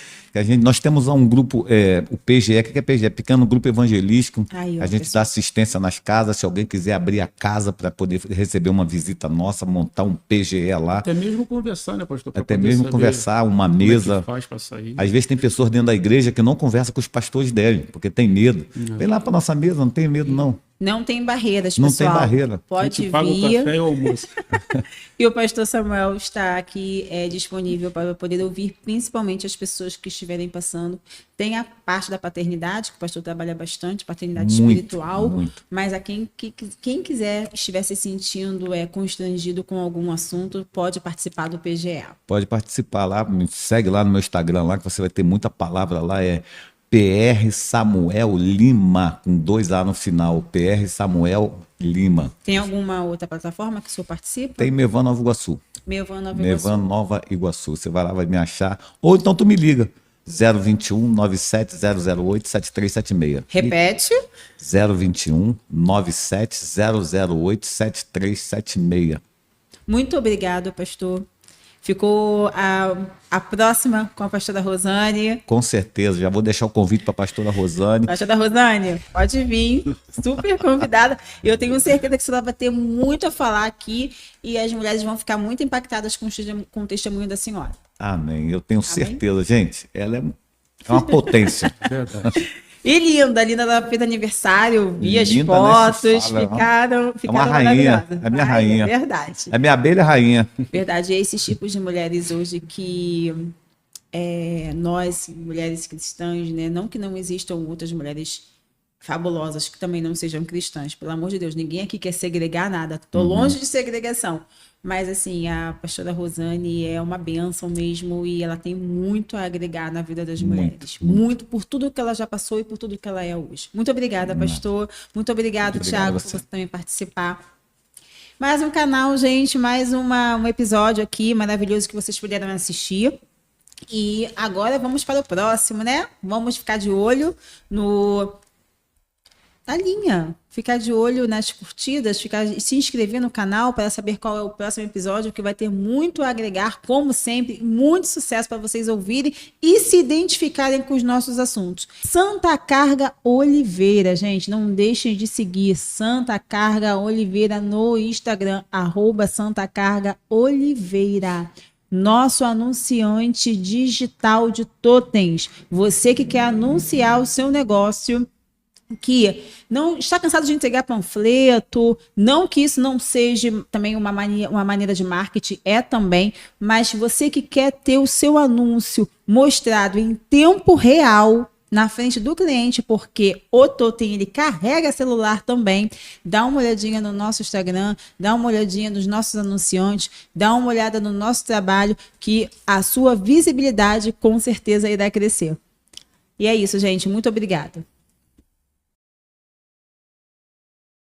Nós temos um grupo, o PGE, o que é PGE? Pequeno Grupo Evangelístico. A gente dá assistência nas casas, se alguém quiser abrir a casa para poder receber uma visita nossa, montar um PGE lá. Até mesmo conversar, né, pastor? Até mesmo conversar, uma mesa. Como é que faz para sair? Às vezes tem pessoas dentro da igreja que não conversam com os pastores dele, porque tem medo. Vem lá para nossa mesa, não tem medo não. Não tem barreiras, não pessoal. Não tem barreira. Pode vir. Paga o café e o almoço. E o pastor Samuel está aqui disponível para poder ouvir, principalmente as pessoas que estiverem passando. Tem a parte da paternidade, que o pastor trabalha bastante, paternidade espiritual. Muito. Mas a quem quiser, estiver se sentindo constrangido com algum assunto, pode participar do PGA. Pode participar lá, me segue lá no meu Instagram, lá que você vai ter muita palavra lá, PR Samuel Lima, com 2 A no final, PR Samuel Lima. Tem alguma outra plataforma que o senhor participa? Tem Mevan Nova Iguaçu. Mevan Nova Iguaçu. Mevan Nova Iguaçu. Você vai lá, vai me achar. Ou então tu me liga. 021 97008 7376. Repete. 021 97008 7376. Muito obrigado, pastor. Ficou a próxima com a pastora Rosane. Com certeza, já vou deixar o convite para a pastora Rosane. Pastora Rosane, pode vir, super convidada. Eu tenho certeza que você vai ter muito a falar aqui e as mulheres vão ficar muito impactadas com o testemunho da senhora. Amém, eu tenho certeza, gente. Ela é uma potência. Verdade. E linda, ela fez aniversário, vi as Linda, fotos, fala, ficaram uma rainha, maravilhosas. é minha rainha. É verdade. É minha abelha rainha. Verdade, é esses tipos de mulheres hoje que nós, mulheres cristãs, né, não que não existam outras mulheres fabulosas que também não sejam cristãs. Pelo amor de Deus, ninguém aqui quer segregar nada. Tô longe de segregação. Mas, assim, a pastora Rosane é uma bênção mesmo e ela tem muito a agregar na vida das mulheres. Muito por tudo que ela já passou e por tudo que ela é hoje. Muito obrigada, pastor. Muito obrigado, Thiago, por você também participar. Mais um canal, gente, mais um episódio aqui maravilhoso que vocês puderam assistir. E agora vamos para o próximo, né? Vamos ficar de olho na linha. Ficar de olho nas curtidas, se inscrever no canal para saber qual é o próximo episódio, que vai ter muito a agregar, como sempre, muito sucesso para vocês ouvirem e se identificarem com os nossos assuntos. Santa Carga Oliveira, gente, não deixem de seguir Santa Carga Oliveira no Instagram, @SantaCargaOliveira. Nosso anunciante digital de totens. Você que quer anunciar o seu negócio, que não está cansado de entregar panfleto, não que isso não seja também uma maneira de marketing, é também, mas você que quer ter o seu anúncio mostrado em tempo real na frente do cliente, porque o totem ele carrega celular também, dá uma olhadinha no nosso Instagram, dá uma olhadinha nos nossos anunciantes, dá uma olhada no nosso trabalho, que a sua visibilidade com certeza irá crescer. E é isso, gente. Muito obrigada.